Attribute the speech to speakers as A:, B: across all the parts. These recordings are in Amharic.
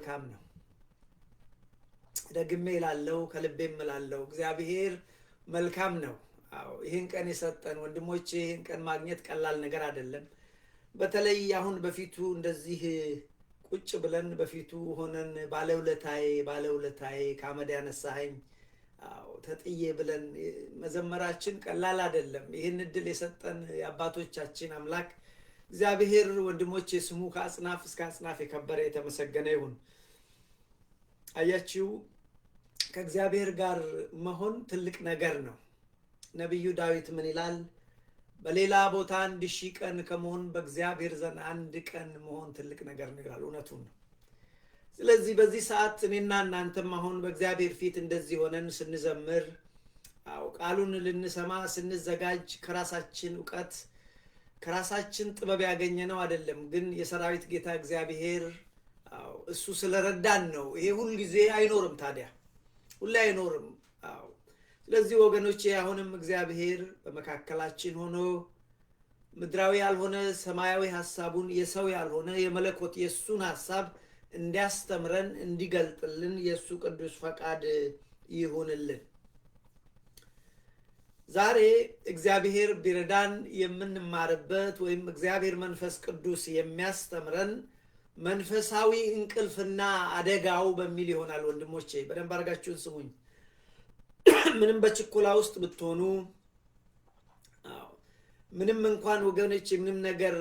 A: መልካም ነው። ደግሜ እላለሁ፣ ከልቤም እላለሁ እግዚአብሔር መልካም ነው። አዎ ይህን ቀን የሰጠን ወንድሞቼ፣ ይህን ቀን ማግኘት ቀላል ነገር አይደለም። በተለይ አሁን በፊቱ እንደዚህ ቁጭ ብለን በፊቱ ሆነን ባለውለታዬ ከአመድ ያነሳኸኝ ተጥዬ ብለን መዘመራችን ቀላል አይደለም። ይህን እድል የሰጠን የአባቶቻችን አምላክ እግዚአብሔር ወንድሞቼ ስሙ ከአጽናፍ እስከ አጽናፍ የከበረ የተመሰገነ ይሁን። አያችሁ፣ ከእግዚአብሔር ጋር መሆን ትልቅ ነገር ነው። ነቢዩ ዳዊት ምን ይላል? በሌላ ቦታ 1000 ቀን ከመሆን በእግዚአብሔር ዘንድ 1 ቀን መሆን ትልቅ ነገር ነው ይላል። እውነቱን ነው። ስለዚህ በዚህ ሰዓት እኔና እናንተም አሁን በእግዚአብሔር ፊት እንደዚህ ሆነን ስንዘምር፣ ቃሉን ልንሰማ ስንዘጋጅ ከራሳችን ዕውቀት ከራሳችን ጥበብ ያገኘነው አይደለም፣ ግን የሰራዊት ጌታ እግዚአብሔር እሱ ስለረዳን ነው። ይሄ ሁሉ ጊዜ አይኖርም፣ ታዲያ ሁሉ አይኖርም። ስለዚህ ወገኖቼ አሁንም እግዚአብሔር በመካከላችን ሆኖ ምድራዊ ያልሆነ ሰማያዊ ሐሳቡን የሰው ያልሆነ የመለኮት የሱን ሐሳብ እንዲያስተምረን እንዲገልጥልን የሱ ቅዱስ ፈቃድ ይሁንልን። ዛሬ እግዚአብሔር ቢረዳን የምንማርበት ወይም እግዚአብሔር መንፈስ ቅዱስ የሚያስተምረን መንፈሳዊ እንቅልፍና አደጋው በሚል ይሆናል። ወንድሞቼ በደንብ አድርጋችሁን ስሙኝ። ምንም በችኮላ ውስጥ ብትሆኑ፣ ምንም እንኳን ወገኖቼ ምንም ነገር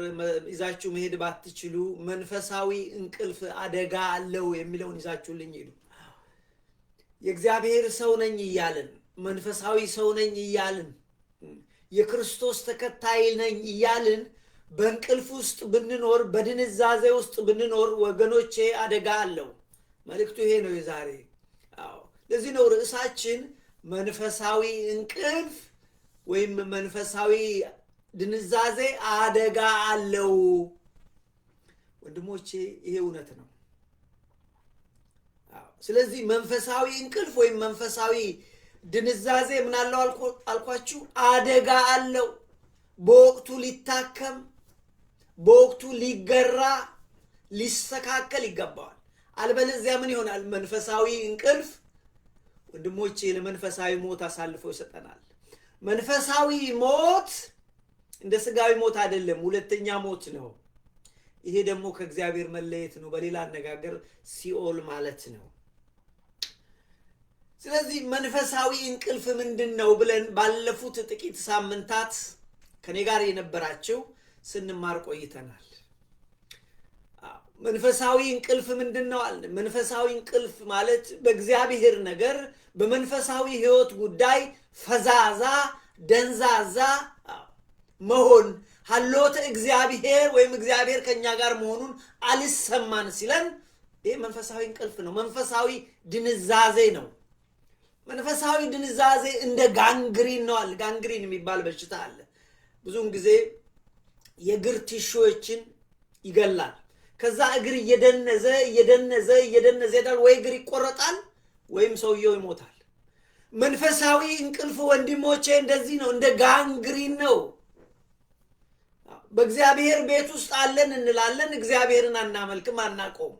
A: ይዛችሁ መሄድ ባትችሉ፣ መንፈሳዊ እንቅልፍ አደጋ አለው የሚለውን ይዛችሁልኝ ሄዱ። የእግዚአብሔር ሰው ነኝ እያልን መንፈሳዊ ሰው ነኝ እያልን የክርስቶስ ተከታይ ነኝ እያልን በእንቅልፍ ውስጥ ብንኖር፣ በድንዛዜ ውስጥ ብንኖር ወገኖቼ አደጋ አለው። መልእክቱ ይሄ ነው የዛሬ። ለዚህ ነው ርዕሳችን መንፈሳዊ እንቅልፍ ወይም መንፈሳዊ ድንዛዜ አደጋ አለው። ወንድሞቼ ይሄ እውነት ነው። ስለዚህ መንፈሳዊ እንቅልፍ ወይም መንፈሳዊ ድንዛዜ ምን አለው አልኳችሁ? አደጋ አለው። በወቅቱ ሊታከም፣ በወቅቱ ሊገራ፣ ሊስተካከል ይገባዋል። አልበለዚያ ምን ይሆናል? መንፈሳዊ እንቅልፍ ወንድሞቼ ለመንፈሳዊ ሞት አሳልፎ ይሰጠናል። መንፈሳዊ ሞት እንደ ስጋዊ ሞት አይደለም፣ ሁለተኛ ሞት ነው። ይሄ ደግሞ ከእግዚአብሔር መለየት ነው። በሌላ አነጋገር ሲኦል ማለት ነው። ስለዚህ መንፈሳዊ እንቅልፍ ምንድን ነው ብለን ባለፉት ጥቂት ሳምንታት ከኔ ጋር የነበራችሁ ስንማር ቆይተናል። መንፈሳዊ እንቅልፍ ምንድን ነው አለ። መንፈሳዊ እንቅልፍ ማለት በእግዚአብሔር ነገር በመንፈሳዊ ሕይወት ጉዳይ ፈዛዛ ደንዛዛ መሆን፣ ሀሎተ እግዚአብሔር ወይም እግዚአብሔር ከኛ ጋር መሆኑን አልሰማን ሲለን ይህ መንፈሳዊ እንቅልፍ ነው። መንፈሳዊ ድንዛዜ ነው። መንፈሳዊ ድንዛዜ እንደ ጋንግሪን ነው አለ። ጋንግሪን የሚባል በሽታ አለ። ብዙውን ጊዜ የእግር ቲሹዎችን ይገላል። ከዛ እግር እየደነዘ ይሄዳል። ወይ እግር ይቆረጣል ወይም ሰውየው ይሞታል። መንፈሳዊ እንቅልፍ ወንድሞቼ እንደዚህ ነው፣ እንደ ጋንግሪን ነው። በእግዚአብሔር ቤት ውስጥ አለን እንላለን፣ እግዚአብሔርን አናመልክም፣ አናቆም።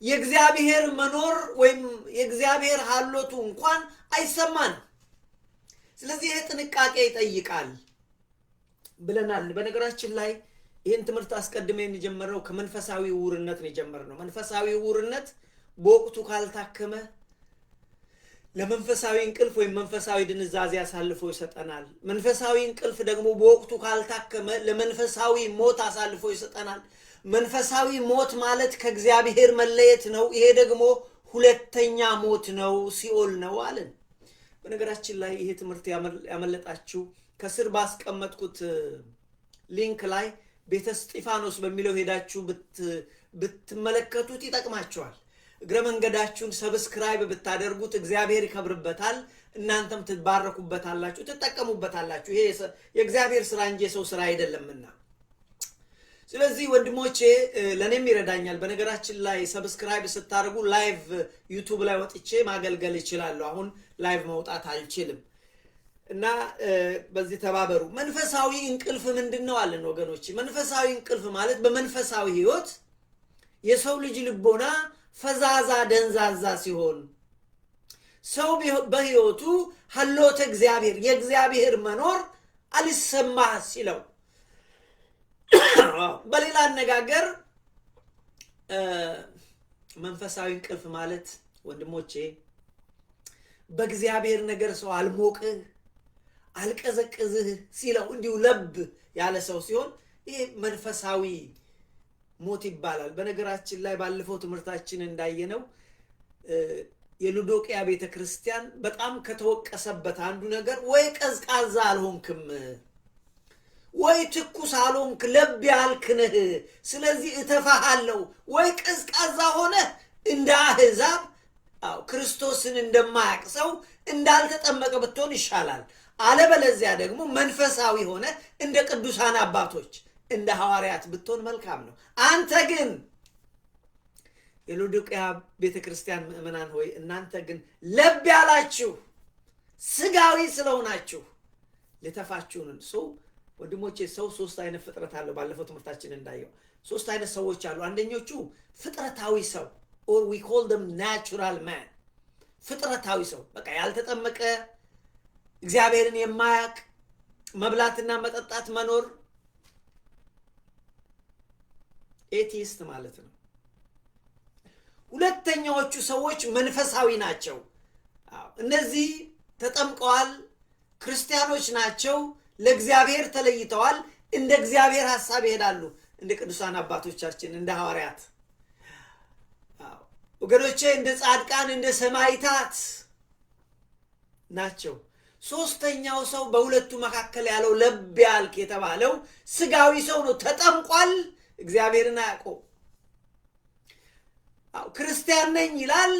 A: የእግዚአብሔር መኖር ወይም የእግዚአብሔር ሀሎቱ እንኳን አይሰማን። ስለዚህ ይህ ጥንቃቄ ይጠይቃል ብለናል። በነገራችን ላይ ይህን ትምህርት አስቀድመን የጀመርነው ከመንፈሳዊ ዕውርነት ነው የጀመርነው። መንፈሳዊ ዕውርነት በወቅቱ ካልታከመ ለመንፈሳዊ እንቅልፍ ወይም መንፈሳዊ ድንዛዜ አሳልፎ ይሰጠናል። መንፈሳዊ እንቅልፍ ደግሞ በወቅቱ ካልታከመ ለመንፈሳዊ ሞት አሳልፎ ይሰጠናል። መንፈሳዊ ሞት ማለት ከእግዚአብሔር መለየት ነው። ይሄ ደግሞ ሁለተኛ ሞት ነው፣ ሲኦል ነው አለን። በነገራችን ላይ ይሄ ትምህርት ያመለጣችሁ ከስር ባስቀመጥኩት ሊንክ ላይ ቤተ እስጢፋኖስ በሚለው ሄዳችሁ ብትመለከቱት ይጠቅማችኋል። እግረ መንገዳችሁን ሰብስክራይብ ብታደርጉት እግዚአብሔር ይከብርበታል፣ እናንተም ትባረኩበታላችሁ፣ ትጠቀሙበታላችሁ። ይሄ የእግዚአብሔር ስራ እንጂ የሰው ስራ አይደለምና። ስለዚህ ወንድሞቼ ለኔም ይረዳኛል። በነገራችን ላይ ሰብስክራይብ ስታደርጉ ላይቭ ዩቲዩብ ላይ ወጥቼ ማገልገል እችላለሁ። አሁን ላይቭ መውጣት አልችልም እና በዚህ ተባበሩ። መንፈሳዊ እንቅልፍ ምንድነው አለን ወገኖች? መንፈሳዊ እንቅልፍ ማለት በመንፈሳዊ ህይወት የሰው ልጅ ልቦና ፈዛዛ ደንዛዛ ሲሆን ሰው በሕይወቱ ሀሎተ እግዚአብሔር የእግዚአብሔር መኖር አልሰማህ ሲለው በሌላ አነጋገር መንፈሳዊ እንቅልፍ ማለት ወንድሞቼ በእግዚአብሔር ነገር ሰው አልሞቅህ አልቀዘቅዝህ ሲለው እንዲሁ ለብ ያለ ሰው ሲሆን ይሄ መንፈሳዊ ሞት ይባላል። በነገራችን ላይ ባለፈው ትምህርታችን እንዳየነው የሉዶቅያ ቤተክርስቲያን በጣም ከተወቀሰበት አንዱ ነገር ወይ ቀዝቃዛ አልሆንክም ወይ ትኩስ አልሆንክ ለብ ያልክ ነህ፣ ስለዚህ እተፋሃለሁ፣ ወይ ቀዝቃዛ ሆነ እንደ አሕዛብ ክርስቶስን እንደማያውቅ ሰው እንዳልተጠመቀ ብትሆን ይሻላል። አለበለዚያ ደግሞ መንፈሳዊ ሆነ እንደ ቅዱሳን አባቶች እንደ ሐዋርያት ብትሆን መልካም ነው። አንተ ግን የሎዶቅያ ቤተክርስቲያን ምእመናን ሆይ እናንተ ግን ለብ ያላችሁ ስጋዊ ስለሆናችሁ ልተፋችሁን ሰው ወንድሞቼ ሰው ሶስት አይነት ፍጥረት አለው። ባለፈው ትምህርታችን እንዳየው ሶስት አይነት ሰዎች አሉ። አንደኞቹ ፍጥረታዊ ሰው or we call them natural man ፍጥረታዊ ሰው በቃ ያልተጠመቀ እግዚአብሔርን የማያውቅ መብላትና መጠጣት መኖር ኤቲስት ማለት ነው። ሁለተኛዎቹ ሰዎች መንፈሳዊ ናቸው። እነዚህ ተጠምቀዋል፣ ክርስቲያኖች ናቸው፣ ለእግዚአብሔር ተለይተዋል፣ እንደ እግዚአብሔር ሐሳብ ይሄዳሉ፣ እንደ ቅዱሳን አባቶቻችን እንደ ሐዋርያት ወገኖቼ እንደ ጻድቃን እንደ ሰማዕታት ናቸው። ሶስተኛው ሰው በሁለቱ መካከል ያለው ለብ ያልክ የተባለው ስጋዊ ሰው ነው። ተጠምቋል፣ እግዚአብሔርን አያውቀው። ክርስቲያን ነኝ ይላል፣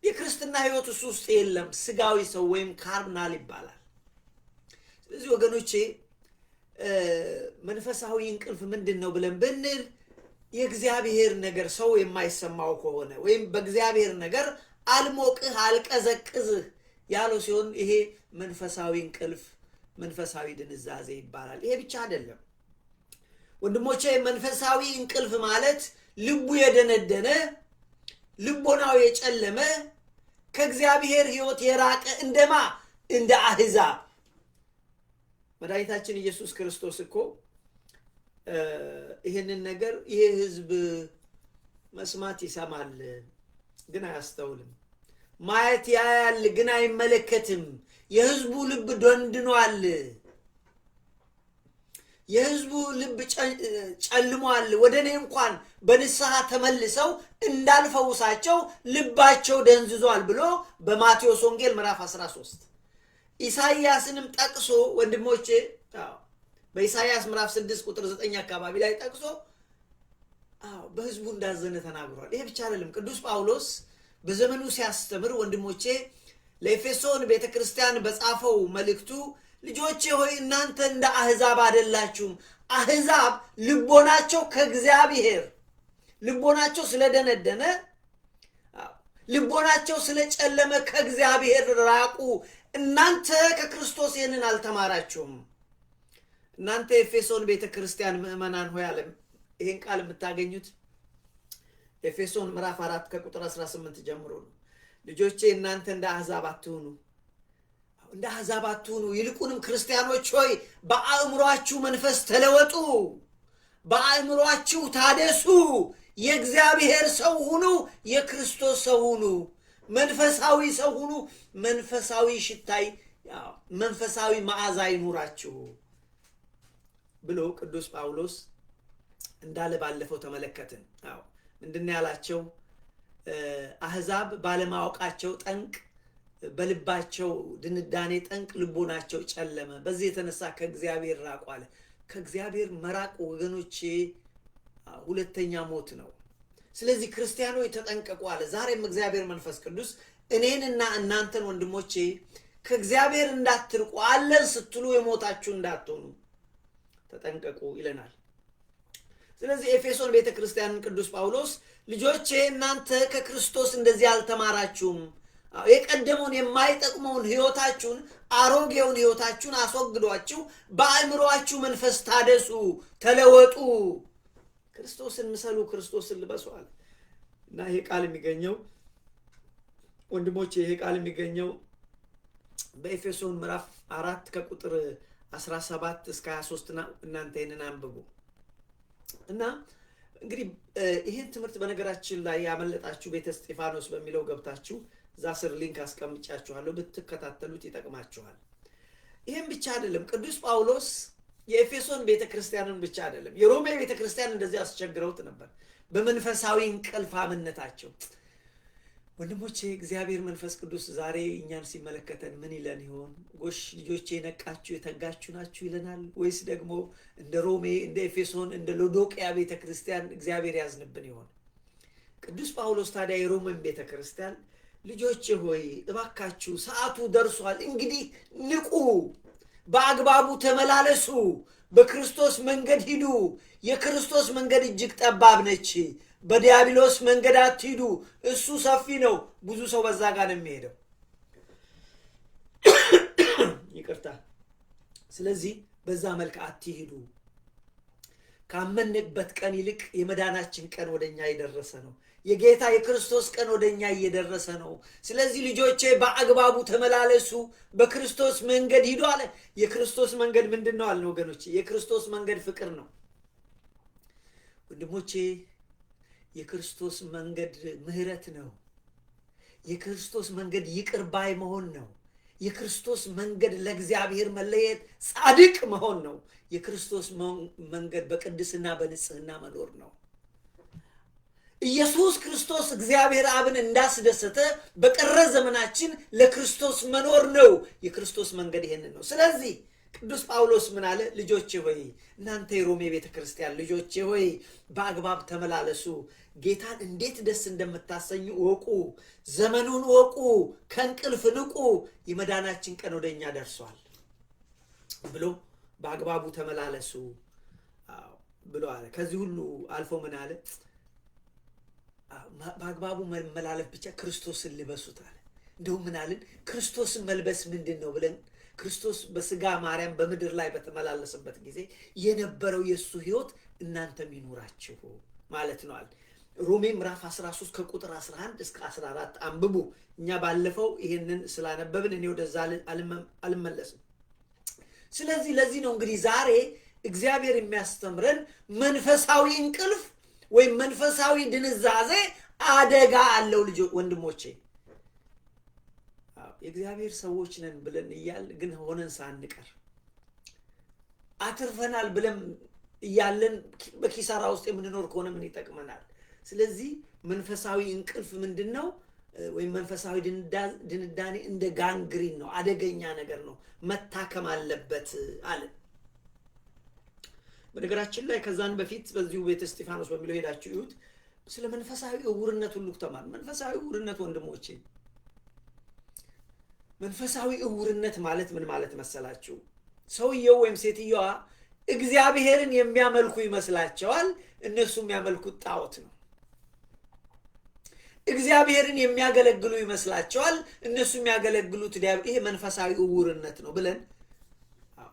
A: የክርስትና ህይወት እሱ ውስጥ የለም። ስጋዊ ሰው ወይም ካርናል ይባላል። ስለዚህ ወገኖቼ መንፈሳዊ እንቅልፍ ምንድነው ብለን ብንል የእግዚአብሔር ነገር ሰው የማይሰማው ከሆነ ወይም በእግዚአብሔር ነገር አልሞቅህ አልቀዘቅዝህ ያለው ሲሆን ይሄ መንፈሳዊ እንቅልፍ መንፈሳዊ ድንዛዜ ይባላል። ይሄ ብቻ አይደለም ወንድሞቼ፣ መንፈሳዊ እንቅልፍ ማለት ልቡ የደነደነ ልቦናው የጨለመ ከእግዚአብሔር ህይወት የራቀ እንደማ እንደ አሕዛብ። መድኃኒታችን ኢየሱስ ክርስቶስ እኮ ይህንን ነገር ይሄ ህዝብ መስማት ይሰማል ግን አያስተውልም፣ ማየት ያያል ግን አይመለከትም፣ የህዝቡ ልብ ደንድኗል፣ የህዝቡ ልብ ጨልሟል፣ ወደኔ እንኳን በንስሐ ተመልሰው እንዳልፈውሳቸው ልባቸው ደንዝዟል ብሎ በማቴዎስ ወንጌል ምዕራፍ 13 ኢሳይያስንም ጠቅሶ ወንድሞቼ በኢሳይያስ ምዕራፍ 6 ቁጥር 9 አካባቢ ላይ ጠቅሶ በህዝቡ እንዳዘነ ተናግሯል። ይሄ ብቻ አይደለም። ቅዱስ ጳውሎስ በዘመኑ ሲያስተምር ወንድሞቼ ለኤፌሶን ቤተክርስቲያን በጻፈው መልእክቱ ልጆቼ ሆይ እናንተ እንደ አሕዛብ አይደላችሁም። አሕዛብ ልቦናቸው ከእግዚአብሔር ልቦናቸው ስለደነደነ ልቦናቸው ስለጨለመ ከእግዚአብሔር ራቁ። እናንተ ከክርስቶስ ይህንን አልተማራችሁም። እናንተ ኤፌሶን ቤተክርስቲያን ምእመናን ሆይ አለ። ይህን ቃል የምታገኙት ኤፌሶን ምዕራፍ 4 ከቁጥር 18 ጀምሮ ነው። ልጆቼ እናንተ እንደ አሕዛብ አትሁኑ፣ እንደ አሕዛብ አትሁኑ፣ ይልቁንም ክርስቲያኖች ሆይ በአእምሮአችሁ መንፈስ ተለወጡ፣ በአእምሮአችሁ ታደሱ፣ የእግዚአብሔር ሰው ሁኑ፣ የክርስቶስ ሰው ሁኑ፣ መንፈሳዊ ሰው ሁኑ፣ መንፈሳዊ ሽታይ መንፈሳዊ መዓዛ ይኑራችሁ ብሎ ቅዱስ ጳውሎስ እንዳለ ባለፈው ተመለከትን። ምንድነው ያላቸው? አሕዛብ ባለማወቃቸው ጠንቅ በልባቸው ድንዳኔ ጠንቅ ልቦናቸው ጨለመ፣ በዚህ የተነሳ ከእግዚአብሔር ራቁ አለ። ከእግዚአብሔር መራቅ ወገኖቼ ሁለተኛ ሞት ነው። ስለዚህ ክርስቲያኖች ተጠንቀቁ አለ። ዛሬም እግዚአብሔር መንፈስ ቅዱስ እኔንና እናንተን ወንድሞቼ ከእግዚአብሔር እንዳትርቁ አለን ስትሉ የሞታችሁ እንዳትሆኑ ተጠንቀቁ ይለናል። ስለዚህ ኤፌሶን ቤተክርስቲያንን ቅዱስ ጳውሎስ ልጆቼ እናንተ ከክርስቶስ እንደዚህ አልተማራችሁም፣ የቀደመውን የማይጠቅመውን ህይወታችሁን አሮጌውን ህይወታችሁን አስወግዷችሁ በአእምሮአችሁ መንፈስ ታደሱ፣ ተለወጡ፣ ክርስቶስን ምሰሉ፣ ክርስቶስን ልበሱ አለ። እና ይሄ ቃል የሚገኘው ወንድሞቼ ይሄ ቃል የሚገኘው በኤፌሶን ምዕራፍ 4 ከቁጥር 17 እስከ 23 እናንተ ይሄንን አንብቡ። እና እንግዲህ ይሄን ትምህርት በነገራችን ላይ ያመለጣችሁ ቤተ እስጢፋኖስ በሚለው ገብታችሁ እዛ ስር ሊንክ አስቀምጫችኋለሁ ብትከታተሉት ይጠቅማችኋል። ይሄን ብቻ አይደለም፣ ቅዱስ ጳውሎስ የኤፌሶን ቤተክርስቲያንን ብቻ አይደለም የሮሜ ቤተክርስቲያን እንደዚህ አስቸግረውት ነበር በመንፈሳዊ እንቅልፋምነታቸው። ወንድሞቼ እግዚአብሔር መንፈስ ቅዱስ ዛሬ እኛን ሲመለከተን ምን ይለን ይሆን? ጎሽ ልጆቼ የነቃችሁ የተጋችሁ ናችሁ ይለናል ወይስ ደግሞ እንደ ሮሜ እንደ ኤፌሶን እንደ ሎዶቅያ ቤተክርስቲያን እግዚአብሔር ያዝንብን ይሆን? ቅዱስ ጳውሎስ ታዲያ የሮሜን ቤተክርስቲያን ልጆቼ ሆይ እባካችሁ ሰዓቱ ደርሷል፣ እንግዲህ ንቁ፣ በአግባቡ ተመላለሱ፣ በክርስቶስ መንገድ ሂዱ። የክርስቶስ መንገድ እጅግ ጠባብ ነች። በዲያብሎስ መንገድ አትሂዱ፣ እሱ ሰፊ ነው፣ ብዙ ሰው በዛ ጋር ነው የሚሄደው። ይቅርታ። ስለዚህ በዛ መልክ አትሂዱ። ካመንበት ቀን ይልቅ የመዳናችን ቀን ወደኛ እየደረሰ ነው። የጌታ የክርስቶስ ቀን ወደኛ እየደረሰ ነው። ስለዚህ ልጆቼ በአግባቡ ተመላለሱ፣ በክርስቶስ መንገድ ሂዱ አለ። የክርስቶስ መንገድ ምንድነው አለ ወገኖቼ? የክርስቶስ መንገድ ፍቅር ነው ወንድሞቼ። የክርስቶስ መንገድ ምህረት ነው። የክርስቶስ መንገድ ይቅር ባይ መሆን ነው። የክርስቶስ መንገድ ለእግዚአብሔር መለየት ጻድቅ መሆን ነው። የክርስቶስ መንገድ በቅድስና በንጽህና መኖር ነው። ኢየሱስ ክርስቶስ እግዚአብሔር አብን እንዳስደሰተ በቀረ ዘመናችን ለክርስቶስ መኖር ነው። የክርስቶስ መንገድ ይሄንን ነው። ስለዚህ ቅዱስ ጳውሎስ ምን አለ? ልጆቼ ሆይ እናንተ የሮሜ ቤተክርስቲያን ልጆቼ ሆይ በአግባብ ተመላለሱ፣ ጌታን እንዴት ደስ እንደምታሰኙ እወቁ፣ ዘመኑን እወቁ፣ ከእንቅልፍ ንቁ፣ የመዳናችን ቀን ወደኛ ደርሷል ብሎ በአግባቡ ተመላለሱ ብሎ አለ። ከዚህ ሁሉ አልፎ ምን አለ? በአግባቡ መመላለፍ ብቻ ክርስቶስን ልበሱት አለ። እንደውም ምን አለን? ክርስቶስን መልበስ ምንድን ነው ብለን ክርስቶስ በስጋ ማርያም በምድር ላይ በተመላለሰበት ጊዜ የነበረው የሱ ህይወት እናንተም ይኑራችሁ ማለት ነው አለ። ሮሜ ምዕራፍ 13 ከቁጥር 11 እስከ 14 አንብቡ። እኛ ባለፈው ይሄንን ስላነበብን እኔ ወደዛ አልመለስም። ስለዚህ ለዚህ ነው እንግዲህ ዛሬ እግዚአብሔር የሚያስተምረን መንፈሳዊ እንቅልፍ ወይም መንፈሳዊ ድንዛዜ አደጋ አለው ልጆች ወንድሞቼ። የእግዚአብሔር ሰዎች ነን ብለን እያል ግን ሆነን ሳንቀር አትርፈናል ብለን እያለን በኪሳራ ውስጥ የምንኖር ከሆነ ምን ይጠቅመናል? ስለዚህ መንፈሳዊ እንቅልፍ ምንድነው? ወይም መንፈሳዊ ድንዳኔ እንደ ጋንግሪን ነው፣ አደገኛ ነገር ነው፣ መታከም አለበት አለ። በነገራችን ላይ ከዛን በፊት በዚሁ ቤተ እስጢፋኖስ በሚለው ሄዳችሁ ይሁት ስለ መንፈሳዊ ዕውርነት ሁሉ ተማር። መንፈሳዊ ዕውርነት ወንድሞቼ፣ መንፈሳዊ ዕውርነት ማለት ምን ማለት መሰላችሁ? ሰውየው ወይም ሴትየዋ እግዚአብሔርን የሚያመልኩ ይመስላቸዋል፣ እነሱ የሚያመልኩት ጣዖት ነው። እግዚአብሔርን የሚያገለግሉ ይመስላቸዋል፣ እነሱ የሚያገለግሉት ዲያብሎስ። ይሄ መንፈሳዊ ዕውርነት ነው ብለን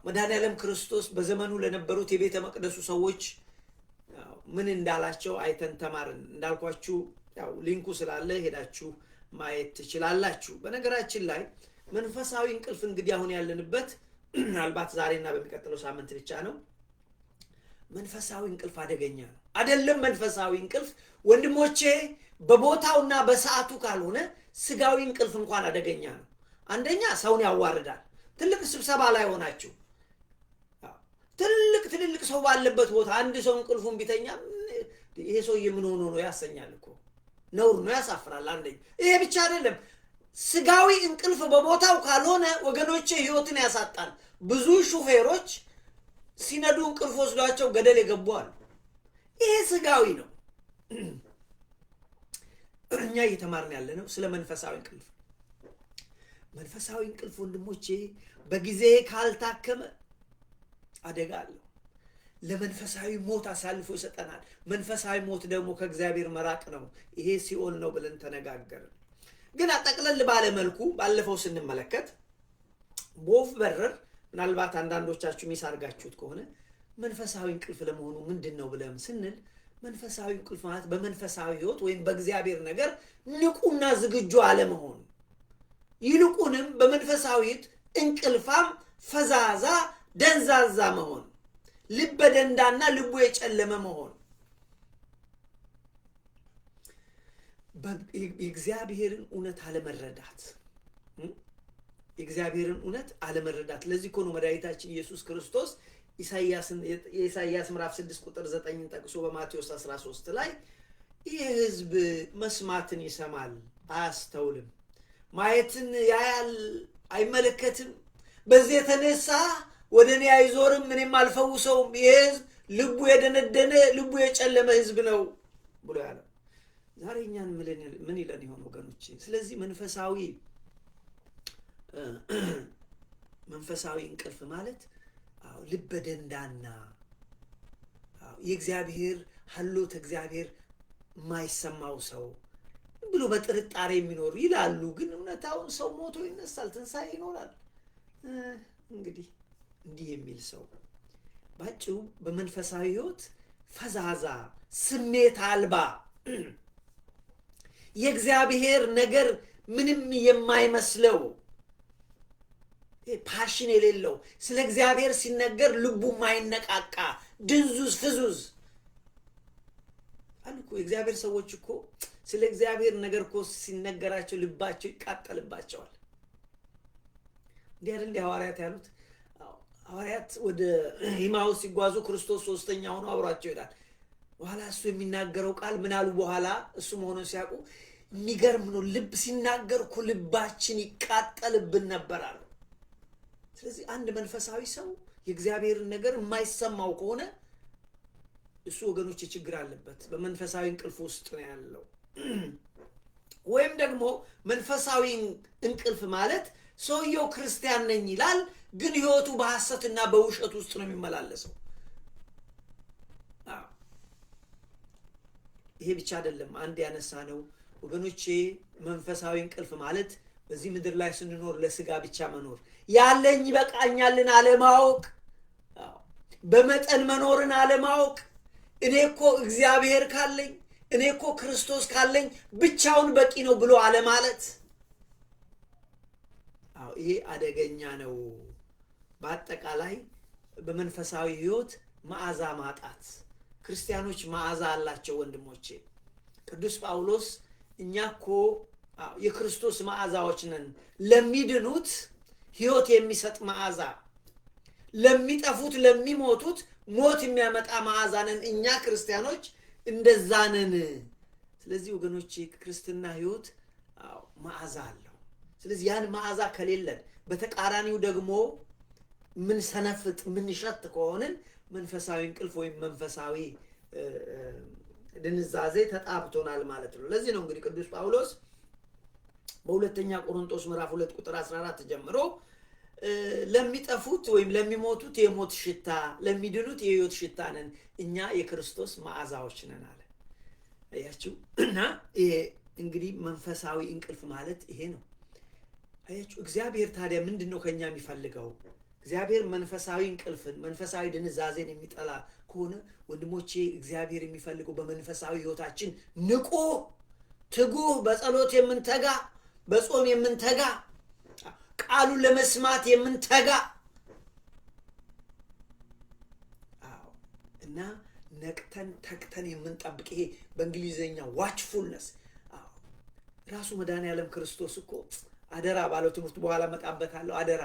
A: መድኃኔዓለም ክርስቶስ በዘመኑ ለነበሩት የቤተ መቅደሱ ሰዎች ምን እንዳላቸው አይተን ተማርን። እንዳልኳችሁ ያው ሊንኩ ስላለ ሄዳችሁ ማየት ትችላላችሁ። በነገራችን ላይ መንፈሳዊ እንቅልፍ እንግዲህ አሁን ያለንበት ምናልባት ዛሬና በሚቀጥለው ሳምንት ብቻ ነው። መንፈሳዊ እንቅልፍ አደገኛ ነው አይደለም? መንፈሳዊ እንቅልፍ ወንድሞቼ በቦታውና በሰዓቱ ካልሆነ ስጋዊ እንቅልፍ እንኳን አደገኛ ነው። አንደኛ ሰውን ያዋርዳል። ትልቅ ስብሰባ ላይ ሆናችሁ ትልልቅ ሰው ባለበት ቦታ አንድ ሰው እንቅልፉን ቢተኛ ይሄ ሰው ምን ሆኖ ነው ያሰኛል እኮ፣ ነውር ነው፣ ያሳፍራል። አንደኛ ይሄ ብቻ አይደለም፣ ስጋዊ እንቅልፍ በቦታው ካልሆነ ወገኖቼ ህይወትን ያሳጣል። ብዙ ሹፌሮች ሲነዱ እንቅልፍ ወስዷቸው ገደል የገቡዋል። ይሄ ስጋዊ ነው። እኛ እየተማርን ያለነው ስለ መንፈሳዊ እንቅልፍ። መንፈሳዊ እንቅልፍ ወንድሞቼ በጊዜ ካልታከመ አደጋ አለው። ለመንፈሳዊ ሞት አሳልፎ ይሰጠናል። መንፈሳዊ ሞት ደግሞ ከእግዚአብሔር መራቅ ነው። ይሄ ሲኦል ነው ብለን ተነጋገርን። ግን አጠቅለል ባለ መልኩ ባለፈው ስንመለከት በወፍ በረር ምናልባት አንዳንዶቻችሁ ሚስ አድርጋችሁት ከሆነ መንፈሳዊ እንቅልፍ ለመሆኑ ምንድነው ብለን ስንል መንፈሳዊ እንቅልፍ ማለት በመንፈሳዊ ህይወት ወይም በእግዚአብሔር ነገር ንቁና ዝግጁ አለመሆን፣ ይልቁንም በመንፈሳዊት እንቅልፋም ፈዛዛ ደንዛዛ መሆን፣ ልበ ደንዳና ልቡ የጨለመ መሆን፣ የእግዚአብሔርን እውነት አለመረዳት፣ የእግዚአብሔርን እውነት አለመረዳት። ለዚህ እኮ ነው መድኃኒታችን ኢየሱስ ክርስቶስ የኢሳይያስ ምዕራፍ 6 ቁጥር 9 ጠቅሶ በማቴዎስ 13 ላይ ይህ ህዝብ መስማትን ይሰማል አያስተውልም፣ ማየትን ያያል አይመለከትም፣ በዚህ የተነሳ ወደ እኔ አይዞርም እኔም አልፈውሰውም፣ ይህ ህዝብ ልቡ የደነደነ ልቡ የጨለመ ህዝብ ነው ብሎ ያለው። ዛሬ እኛን ምን ይለን ይሆን ወገኖቼ? ስለዚህ መንፈሳዊ እንቅልፍ ማለት ልበ ደንዳና የእግዚአብሔር ሀሎተ እግዚአብሔር የማይሰማው ሰው ብሎ በጥርጣሬ የሚኖር ይላሉ። ግን እውነታውን ሰው ሞቶ ይነሳል፣ ትንሣኤ ይኖራል። እንግዲህ እንዲህ የሚል ሰው ባጭሩ በመንፈሳዊ ህይወት ፈዛዛ፣ ስሜት አልባ፣ የእግዚአብሔር ነገር ምንም የማይመስለው፣ ፓሽን የሌለው፣ ስለ እግዚአብሔር ሲነገር ልቡ የማይነቃቃ ድንዙዝ ፍዙዝ አልኩ። የእግዚአብሔር ሰዎች እኮ ስለ እግዚአብሔር ነገር እኮ ሲነገራቸው ልባቸው ይቃጠልባቸዋል። እንዲህ አይደል ሐዋርያት ያሉት? ሐዋርያት ወደ ኢማሁስ ሲጓዙ ክርስቶስ ሶስተኛ ሆኖ አብሯቸው ይላል። በኋላ እሱ የሚናገረው ቃል ምን አሉ? በኋላ እሱ መሆኑን ሲያውቁ የሚገርም ነው፣ ልብ ሲናገር እኮ ልባችን ይቃጠልብን ነበር አሉ። ስለዚህ አንድ መንፈሳዊ ሰው የእግዚአብሔርን ነገር የማይሰማው ከሆነ እሱ ወገኖች ችግር አለበት፣ በመንፈሳዊ እንቅልፍ ውስጥ ነው ያለው። ወይም ደግሞ መንፈሳዊ እንቅልፍ ማለት ሰውየው ክርስቲያን ነኝ ይላል፣ ግን ህይወቱ በሐሰትና በውሸት ውስጥ ነው የሚመላለሰው። ይሄ ብቻ አይደለም አንድ ያነሳ ነው ወገኖቼ። መንፈሳዊ እንቅልፍ ማለት በዚህ ምድር ላይ ስንኖር ለስጋ ብቻ መኖር፣ ያለኝ ይበቃኛልን አለማወቅ፣ በመጠን መኖርን አለማወቅ፣ እኔ እኮ እግዚአብሔር ካለኝ፣ እኔ እኮ ክርስቶስ ካለኝ ብቻውን በቂ ነው ብሎ አለማለት። ይሄ አደገኛ ነው። በአጠቃላይ በመንፈሳዊ ህይወት መዓዛ ማጣት። ክርስቲያኖች መዓዛ አላቸው ወንድሞቼ። ቅዱስ ጳውሎስ እኛ እኮ የክርስቶስ መዓዛዎች ነን፣ ለሚድኑት ህይወት የሚሰጥ መዓዛ፣ ለሚጠፉት ለሚሞቱት ሞት የሚያመጣ መዓዛ ነን እኛ ክርስቲያኖች፣ እንደዛ ነን። ስለዚህ ወገኖቼ ክርስትና ህይወት መዓዛ አለው። ስለዚህ ያን መዓዛ ከሌለን፣ በተቃራኒው ደግሞ ምን ሰነፍጥ ምን ሸት ከሆነን መንፈሳዊ እንቅልፍ ወይም መንፈሳዊ ድንዛዜ ተጣብቶናል ማለት ነው። ለዚህ ነው እንግዲህ ቅዱስ ጳውሎስ በሁለተኛ ቆሮንቶስ ምዕራፍ 2 ቁጥር 14 ጀምሮ ለሚጠፉት ወይም ለሚሞቱት የሞት ሽታ፣ ለሚድኑት የህይወት ሽታ ነን፣ እኛ የክርስቶስ መዓዛዎች ነን አለ። አያችሁ? እና ይሄ እንግዲህ መንፈሳዊ እንቅልፍ ማለት ይሄ ነው። አያችሁ? እግዚአብሔር ታዲያ ምንድነው ከኛ የሚፈልገው? እግዚአብሔር መንፈሳዊ እንቅልፍን መንፈሳዊ ድንዛዜን የሚጠላ ከሆነ ወንድሞቼ እግዚአብሔር የሚፈልገው በመንፈሳዊ ህይወታችን ንቁ፣ ትጉህ፣ በጸሎት የምንተጋ፣ በጾም የምንተጋ፣ ቃሉን ለመስማት የምንተጋ እና ነቅተን ተክተን የምንጠብቅ፣ ይሄ በእንግሊዘኛ ዋችፉልነስ። ራሱ መድኃኔዓለም ክርስቶስ እኮ አደራ ባለው ትምህርት በኋላ መጣበታለሁ፣ አደራ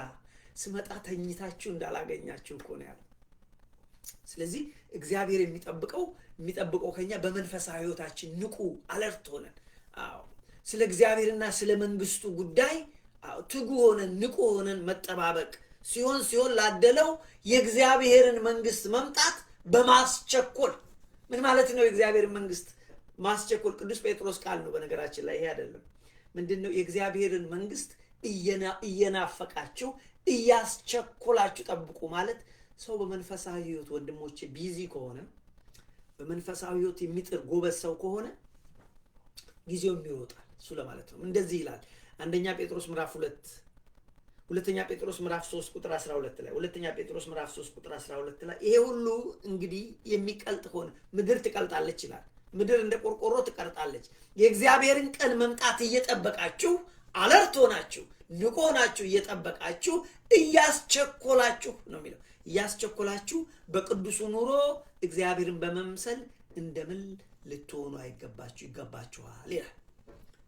A: ስመጣ ተኝታችሁ እንዳላገኛችሁ እኮ ነው ያለው። ስለዚህ እግዚአብሔር የሚጠብቀው ከኛ በመንፈሳዊ ህይወታችን ንቁ አለርት ሆነን ስለ እግዚአብሔርና ስለ መንግስቱ ጉዳይ ትጉ ሆነን ንቁ ሆነን መጠባበቅ ሲሆን ላደለው የእግዚአብሔርን መንግስት መምጣት በማስቸኮል። ምን ማለት ነው የእግዚአብሔርን መንግስት ማስቸኮል? ቅዱስ ጴጥሮስ ቃል ነው በነገራችን ላይ፣ ይሄ አይደለም። ምንድነው? የእግዚአብሔርን መንግስት እየናፈቃችሁ እያስቸኮላችሁ ጠብቁ ማለት። ሰው በመንፈሳዊ ህይወት ወንድሞቼ ቢዚ ከሆነ፣ በመንፈሳዊ ህይወት የሚጥር ጎበዝ ሰው ከሆነ ጊዜው ይሮጣል እሱ ለማለት ነው። እንደዚህ ይላል አንደኛ ጴጥሮስ ምዕራፍ 2 ሁለተኛ ጴጥሮስ ምዕራፍ 3 ቁጥር 12 ላይ ሁለተኛ ጴጥሮስ ምዕራፍ 3 ቁጥር 12 ላይ ይሄ ሁሉ እንግዲህ የሚቀልጥ ሆነ ምድር ትቀልጣለች ይላል። ምድር እንደ ቆርቆሮ ትቀልጣለች። የእግዚአብሔርን ቀን መምጣት እየጠበቃችሁ አለርት ሆናችሁ ንቁ ሆናችሁ እየጠበቃችሁ እያስቸኮላችሁ ነው የሚለው። እያስቸኮላችሁ በቅዱሱ ኑሮ እግዚአብሔርን በመምሰል እንደምን ልትሆኑ ይገባችኋል ይላል።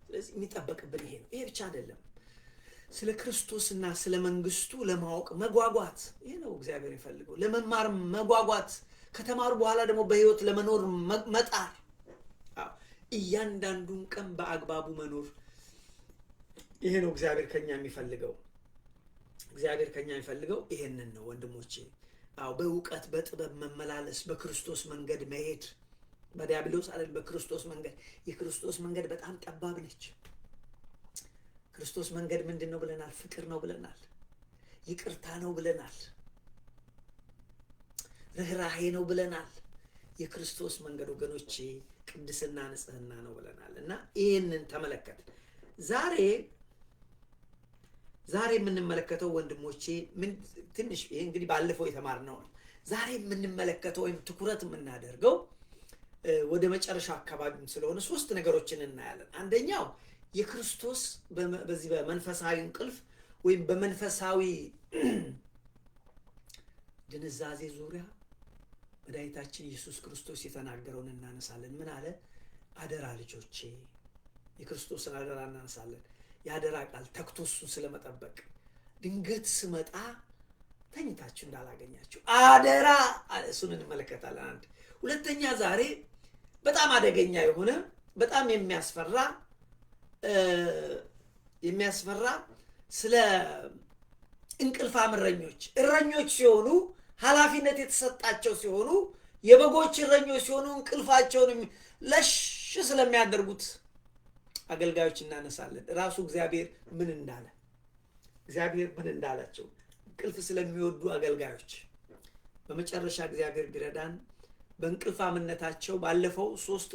A: ስለዚህ የሚጠበቅብን ይሄ ነው። ይሄ ብቻ አይደለም። ስለ ክርስቶስና ስለ መንግስቱ ለማወቅ መጓጓት፣ ይሄ ነው እግዚአብሔር የሚፈልገው። ለመማር መጓጓት፣ ከተማሩ በኋላ ደግሞ በህይወት ለመኖር መጣር፣ እያንዳንዱን ቀን በአግባቡ መኖር፣ ይሄ ነው እግዚአብሔር ከኛ የሚፈልገው። እግዚአብሔር ከኛ የሚፈልገው ይሄንን ነው ወንድሞቼ። በእውቀት በጥበብ መመላለስ፣ በክርስቶስ መንገድ መሄድ፣ በዲያብሎስ አይደል፣ በክርስቶስ መንገድ። የክርስቶስ መንገድ በጣም ጠባብ ነች። ክርስቶስ መንገድ ምንድን ነው ብለናል? ፍቅር ነው ብለናል። ይቅርታ ነው ብለናል። ርህራሄ ነው ብለናል። የክርስቶስ መንገድ ወገኖቼ ቅድስና ንጽህና ነው ብለናል። እና ይህንን ተመለከት። ዛሬ የምንመለከተው ወንድሞቼ ትንሽ ይሄ እንግዲህ ባለፈው የተማርነው ነው። ዛሬ የምንመለከተው ወይም ትኩረት የምናደርገው ወደ መጨረሻ አካባቢ ስለሆነ ሶስት ነገሮችን እናያለን። አንደኛው የክርስቶስ በዚህ በመንፈሳዊ እንቅልፍ ወይም በመንፈሳዊ ድንዛዜ ዙሪያ መድኃኒታችን ኢየሱስ ክርስቶስ የተናገረውን እናነሳለን። ምን አለ? አደራ ልጆቼ፣ የክርስቶስን አደራ እናነሳለን። የአደራ ቃል ተግቶ እሱን ስለመጠበቅ ድንገት ስመጣ ተኝታችሁ እንዳላገኛችሁ አደራ፣ እሱን እንመለከታለን። አንድ ሁለተኛ፣ ዛሬ በጣም አደገኛ የሆነ በጣም የሚያስፈራ ስለ እንቅልፋም እረኞች ሲሆኑ፣ ኃላፊነት የተሰጣቸው ሲሆኑ፣ የበጎች እረኞች ሲሆኑ እንቅልፋቸውን ለሽ ስለሚያደርጉት አገልጋዮች እናነሳለን። ራሱ እግዚአብሔር ምን እንዳላቸው እንቅልፍ ስለሚወዱ አገልጋዮች በመጨረሻ እግዚአብሔር ቢረዳን በእንቅልፋምነታቸው ባለፈው ሶስት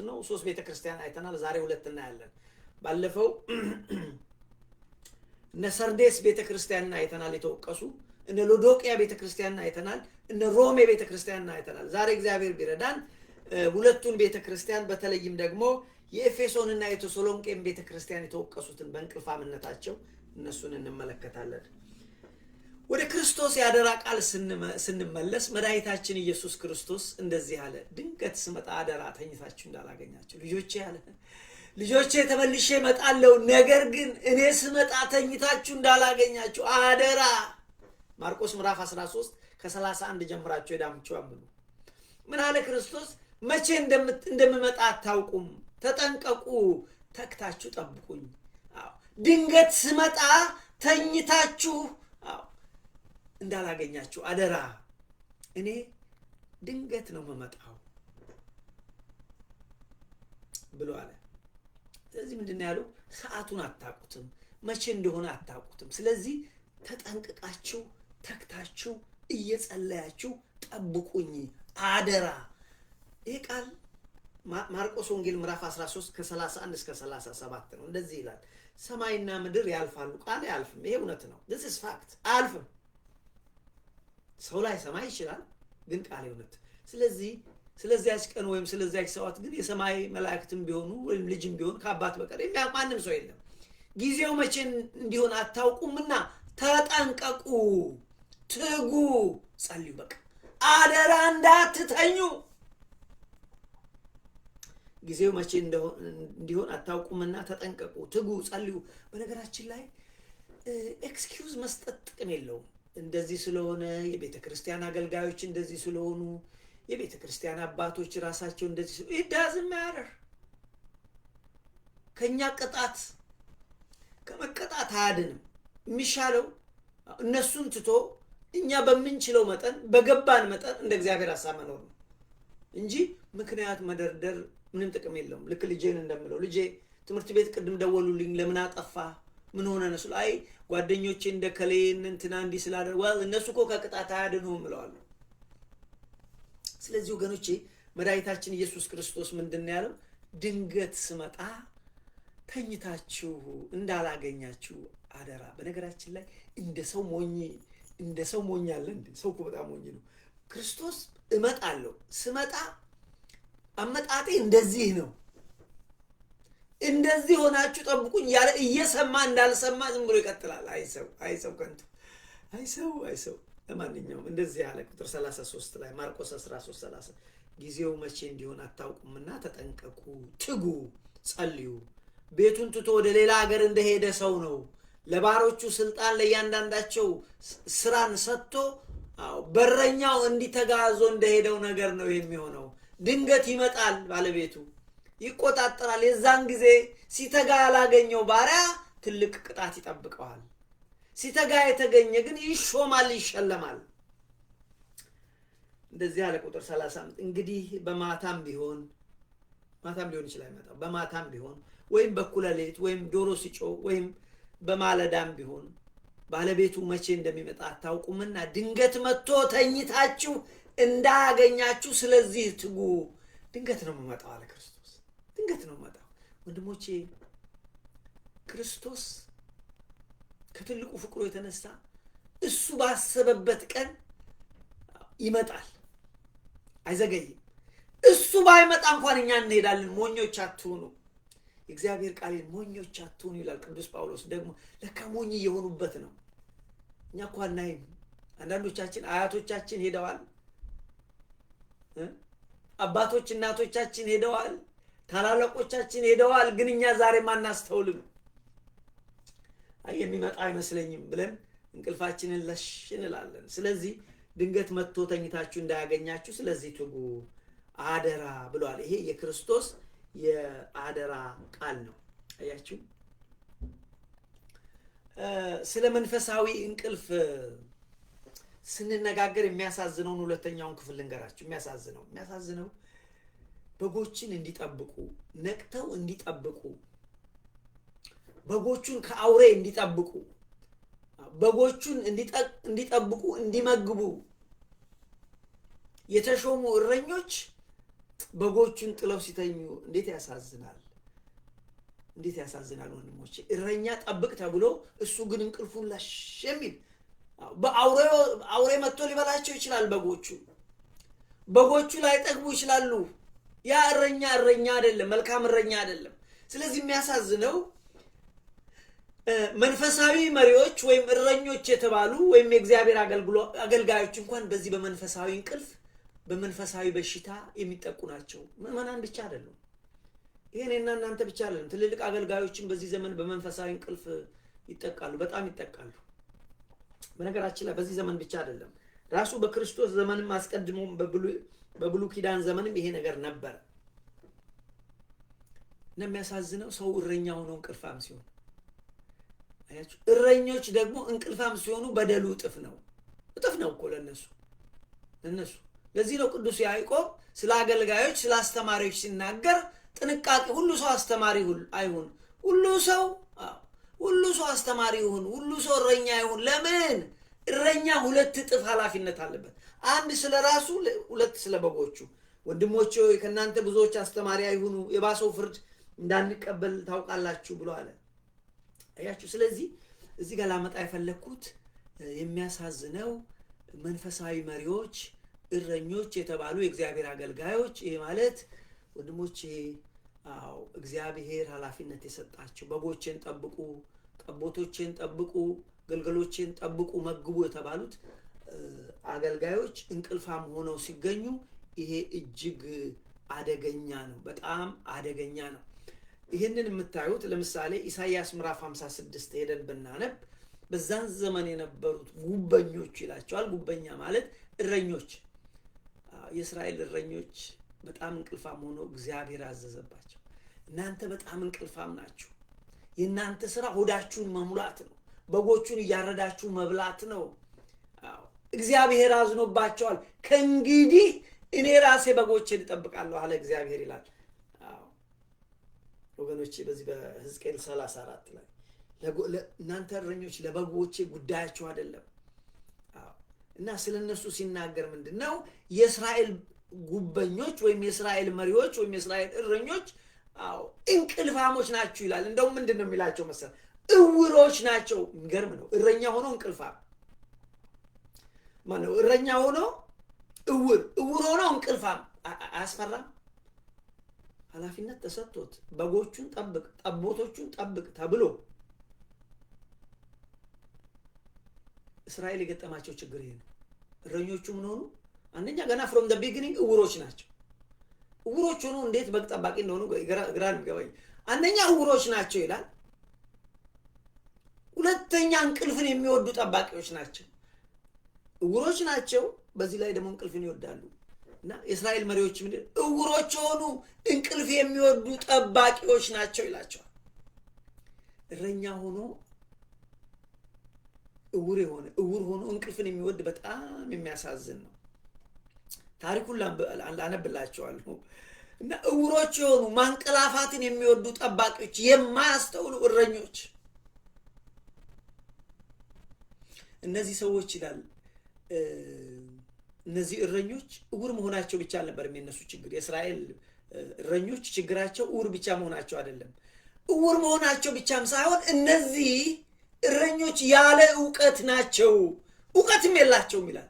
A: ቤተክርስቲያን አይተናል። ዛሬ ሁለት እናያለን። ባለፈው እነ ሰርዴስ ቤተክርስቲያንን አይተናል የተወቀሱ፣ እነ ሎዶቅያ ቤተክርስቲያንን አይተናል፣ እነ ሮሜ ቤተክርስቲያንን አይተናል። ዛሬ እግዚአብሔር ቢረዳን ሁለቱን ቤተክርስቲያን በተለይም ደግሞ የኤፌሶንና የተሰሎንቄን ቤተክርስቲያን የተወቀሱትን በእንቅልፋምነታቸው እነሱን እንመለከታለን። ወደ ክርስቶስ ያደራ ቃል ስንመለስ መድኃኒታችን ኢየሱስ ክርስቶስ እንደዚህ አለ። ድንገት ስመጣ አደራ ተኝታችሁ እንዳላገኛችሁ ልጆቼ ተመልሼ እመጣለሁ፣ ነገር ግን እኔ ስመጣ ተኝታችሁ እንዳላገኛችሁ አደራ። ማርቆስ ምዕራፍ 13 ከ31 ጀምራችሁ ሄዳችሁ አንብቡ። ምን አለ ክርስቶስ? መቼ እንደምመጣ አታውቁም፣ ተጠንቀቁ፣ ተግታችሁ ጠብቁኝ። ድንገት ስመጣ ተኝታችሁ እንዳላገኛችሁ አደራ፣ እኔ ድንገት ነው የምመጣው ብሎ አለ። ስለዚህ ምንድነው ያለው? ሰዓቱን አታውቁትም፣ መቼ እንደሆነ አታውቁትም። ስለዚህ ተጠንቅቃችሁ ተግታችሁ እየጸለያችሁ ጠብቁኝ አደራ። ይሄ ቃል ማርቆስ ወንጌል ምዕራፍ 13 ከ31 እስከ 37 ነው። እንደዚህ ይላል፣ ሰማይና ምድር ያልፋሉ፣ ቃል አያልፍም። ይሄ እውነት ነው። this is fact። አያልፍም። ሰው ላይ ሰማይ ይችላል፣ ግን ቃል እውነት። ስለዚያች ቀን ወይም ስለዚያች ሰዓት ግን የሰማይ መላእክትም ቢሆኑ ወይም ልጅም ቢሆን ከአባት በቀር የሚያውቅ ማንም ሰው የለም። ጊዜው መቼ እንዲሆን አታውቁምና ተጠንቀቁ፣ ትጉ፣ ጸልዩ። በቃ አደራ እንዳትተኙ። ጊዜው መቼ እንዲሆን አታውቁምና ተጠንቀቁ፣ ትጉ፣ ጸልዩ። በነገራችን ላይ ኤክስኪውዝ መስጠት ጥቅም የለውም። እንደዚህ ስለሆነ የቤተ ክርስቲያን አገልጋዮች እንደዚህ ስለሆኑ የቤተ ክርስቲያን አባቶች ራሳቸው እንደዚህ ስለሆኑ it doesn't matter። ከኛ ከመቀጣት አያድንም። የሚሻለው እነሱን ትቶ እኛ በምንችለው መጠን በገባን መጠን እንደ እግዚአብሔር ሐሳብ መኖር ነው እንጂ ምክንያት መደርደር ምንም ጥቅም የለውም። ልክ ልጄን እንደምለው፣ ልጄ ትምህርት ቤት ቅድም ደወሉልኝ፣ ለምን አጠፋ ምን ሆነ ነው ስለ አይ ጓደኞቼ እንደከሌን እንትና እንዲህ ስላደረ እነሱ እኮ ከቅጣት አያድኑም እለዋለሁ። ስለዚህ ወገኖቼ መድኃኒታችን ኢየሱስ ክርስቶስ ምንድነው ያለው? ድንገት ስመጣ ተኝታችሁ እንዳላገኛችሁ አደራ። በነገራችን ላይ እንደ ሰው ሞኝ አለ እንዴ? ሰው እኮ በጣም ሞኝ ነው። ክርስቶስ እመጣለሁ፣ ስመጣ አመጣጤ እንደዚህ ነው፣ እንደዚህ ሆናችሁ ጠብቁኝ ያለ እየሰማ እንዳልሰማ ዝም ብሎ ይቀጥላል። አይሰው ከንቱ አይሰው። ለማንኛውም እንደዚህ ያለ ቁጥር 33 ላይ ማርቆስ 13:30 ጊዜው መቼ እንዲሆን አታውቁምና ተጠንቀቁ፣ ትጉ፣ ጸልዩ። ቤቱን ትቶ ወደ ሌላ ሀገር እንደሄደ ሰው ነው። ለባሮቹ ስልጣን ለእያንዳንዳቸው ስራን ሰጥቶ በረኛው እንዲተጋዞ እንደሄደው ነገር ነው የሚሆነው። ድንገት ይመጣል ባለቤቱ፣ ይቆጣጠራል። የዛን ጊዜ ሲተጋ ያላገኘው ባሪያ ትልቅ ቅጣት ይጠብቀዋል። ሲተጋ የተገኘ ግን ይሾማል፣ ይሸለማል። እንደዚህ ያለ ቁጥር 35 እንግዲህ በማታም ሊሆን ይችላል መጣው በማታም ቢሆን ወይም በኩለ ሌሊት ወይም ዶሮ ሲጮህ ወይም በማለዳም ቢሆን ባለቤቱ መቼ እንደሚመጣ አታውቁምና ድንገት መጥቶ ተኝታችሁ እንዳያገኛችሁ ስለዚህ ትጉ። ድንገት ነው የሚመጣው አለ ክርስቶስ። ድንገት ነው የሚመጣው ወንድሞቼ። ክርስቶስ ከትልቁ ፍቅሩ የተነሳ እሱ ባሰበበት ቀን ይመጣል፣ አይዘገይም። እሱ ባይመጣ እንኳን እኛ እንሄዳለን። ሞኞች አትሁኑ። የእግዚአብሔር ቃል ሞኞች አትሁኑ ይላል ቅዱስ ጳውሎስ። ደግሞ ለካ ሞኝ የሆኑበት ነው። እኛ እኮ አናይም። አንዳንዶቻችን አያቶቻችን ሄደዋል፣ አባቶች እናቶቻችን ሄደዋል፣ ታላላቆቻችን ሄደዋል። ግን እኛ ዛሬም አናስተውልም። የሚመጣ አይመስለኝም ብለን እንቅልፋችንን ለሽ እንላለን። ስለዚህ ድንገት መጥቶ ተኝታችሁ እንዳያገኛችሁ ስለዚህ ትጉ አደራ ብሏል። ይሄ የክርስቶስ የአደራ ቃል ነው። አያችሁ፣ ስለ መንፈሳዊ እንቅልፍ ስንነጋገር የሚያሳዝነውን ሁለተኛውን ክፍል ልንገራችሁ። የሚያሳዝነው በጎችን እንዲጠብቁ፣ ነቅተው እንዲጠብቁ፣ በጎቹን ከአውሬ እንዲጠብቁ፣ በጎቹን እንዲጠብቁ፣ እንዲመግቡ የተሾሙ እረኞች በጎቹን ጥለው ሲተኙ እንዴት ያሳዝናል! እንዴት ያሳዝናል ወንድሞቼ። እረኛ ጠብቅ ተብሎ እሱ ግን እንቅልፉን ላሽ የሚል በአውሬ መጥቶ ሊበላቸው ይችላል። በጎቹ ላይ ጠግቡ ይችላሉ። ያ እረኛ አይደለም፣ መልካም እረኛ አይደለም። ስለዚህ የሚያሳዝነው መንፈሳዊ መሪዎች ወይም እረኞች የተባሉ ወይም የእግዚአብሔር አገልጋዮች እንኳን በዚህ በመንፈሳዊ እንቅልፍ በመንፈሳዊ በሽታ የሚጠቁ ናቸው። ምዕመናን ብቻ አይደሉም። ይሄንና እናንተ ብቻ አይደለም። ትልልቅ አገልጋዮችን በዚህ ዘመን በመንፈሳዊ እንቅልፍ ይጠቃሉ፣ በጣም ይጠቃሉ። በነገራችን ላይ በዚህ ዘመን ብቻ አይደለም፣ ራሱ በክርስቶስ ዘመንም አስቀድሞ በብሉይ ኪዳን ዘመንም ይሄ ነገር ነበር። እና የሚያሳዝነው ሰው እረኛ ሆኖ እንቅልፋም ሲሆን፣ አያችሁ፣ እረኞች ደግሞ እንቅልፋም ሲሆኑ በደሉ እጥፍ ነው እኮ ለነሱ። ለዚህ ነው ቅዱስ ያዕቆብ ስለ አገልጋዮች ስለ አስተማሪዎች ሲናገር ጥንቃቄ፣ ሁሉ ሰው አስተማሪ አይሁን፣ ሁሉ ሰው አስተማሪ ይሁን፣ ሁሉ ሰው እረኛ ይሁን። ለምን? እረኛ ሁለት እጥፍ ኃላፊነት አለበት። አንድ ስለ ራሱ፣ ሁለት ስለ በጎቹ። ወንድሞቼ ሆይ ከእናንተ ብዙዎች አስተማሪ አይሁኑ፣ የባሰው ፍርድ እንዳንቀበል ታውቃላችሁ ብሎ አለ። አያችሁ። ስለዚህ እዚህ ጋር ላመጣ የፈለኩት የሚያሳዝነው መንፈሳዊ መሪዎች፣ እረኞች የተባሉ የእግዚአብሔር አገልጋዮች፣ ይሄ ማለት ወንድሞቼ እግዚአብሔር ኃላፊነት የሰጣቸው በጎችን ጠብቁ፣ ጠቦቶችን ጠብቁ፣ ግልገሎችን ጠብቁ፣ መግቡ የተባሉት አገልጋዮች እንቅልፋም ሆነው ሲገኙ ይሄ እጅግ አደገኛ ነው፣ በጣም አደገኛ ነው። ይህንን የምታዩት ለምሳሌ ኢሳይያስ ምዕራፍ 56 ሄደን ብናነብ በዛን ዘመን የነበሩት ጉበኞች ይላቸዋል። ጉበኛ ማለት እረኞች፣ የእስራኤል እረኞች በጣም እንቅልፋም ሆነው እግዚአብሔር አዘዘባቸው። እናንተ በጣም እንቅልፋም ናችሁ፣ የእናንተ ስራ ሆዳችሁን መሙላት ነው፣ በጎቹን እያረዳችሁ መብላት ነው። እግዚአብሔር አዝኖባቸዋል። ከእንግዲህ እኔ ራሴ በጎቼን እጠብቃለሁ አለ እግዚአብሔር ይላል። ወገኖቼ በዚህ በሕዝቅኤል 34 ላይ እናንተ እረኞች ለበጎቼ ጉዳያችሁ አይደለም። እና ስለነሱ ሲናገር ምንድነው? የእስራኤል ጉበኞች ወይም የእስራኤል መሪዎች ወይም የእስራኤል እረኞች አዎ እንቅልፋሞች ናችሁ ይላል። እንደውም ምንድን ነው የሚላቸው መሰለህ? እውሮች ናቸው። የሚገርም ነው። እረኛ ሆኖ እንቅልፋም ማነው? እረኛ ሆኖ እውር ሆኖ እንቅልፋም አያስፈራም? ኃላፊነት ተሰጥቶት በጎቹን ጠብቅ፣ ጠቦቶቹን ጠብቅ ተብሎ እስራኤል የገጠማቸው ችግር ይሄ ነው። እረኞቹ ምን ሆኑ? አንደኛ ገና ፍሮም ዘ ቢጊኒንግ እውሮች ናቸው። እውሮች ሆኖ እንዴት በግ ጠባቂ እንደሆኑ ግራ ነው የሚገባኝ። አንደኛ እውሮች ናቸው ይላል። ሁለተኛ እንቅልፍን የሚወዱ ጠባቂዎች ናቸው። እውሮች ናቸው፣ በዚህ ላይ ደግሞ እንቅልፍን ይወዳሉ። እና የእስራኤል መሪዎች ምንድን እውሮች ሆኑ እንቅልፍ የሚወዱ ጠባቂዎች ናቸው ይላቸዋል። እረኛ ሆኖ እውር ሆኖ እንቅልፍን የሚወድ በጣም የሚያሳዝን ነው። ታሪኩን ላነብላቸዋለሁ። እና እውሮች የሆኑ ማንቀላፋትን የሚወዱ ጠባቂዎች፣ የማያስተውሉ እረኞች፣ እነዚህ ሰዎች ይላል። እነዚህ እረኞች እውር መሆናቸው ብቻ አልነበረም የነሱ ችግር። የእስራኤል እረኞች ችግራቸው እውር ብቻ መሆናቸው አይደለም። እውር መሆናቸው ብቻም ሳይሆን እነዚህ እረኞች ያለ ዕውቀት ናቸው፣ ዕውቀትም የላቸውም ይላል።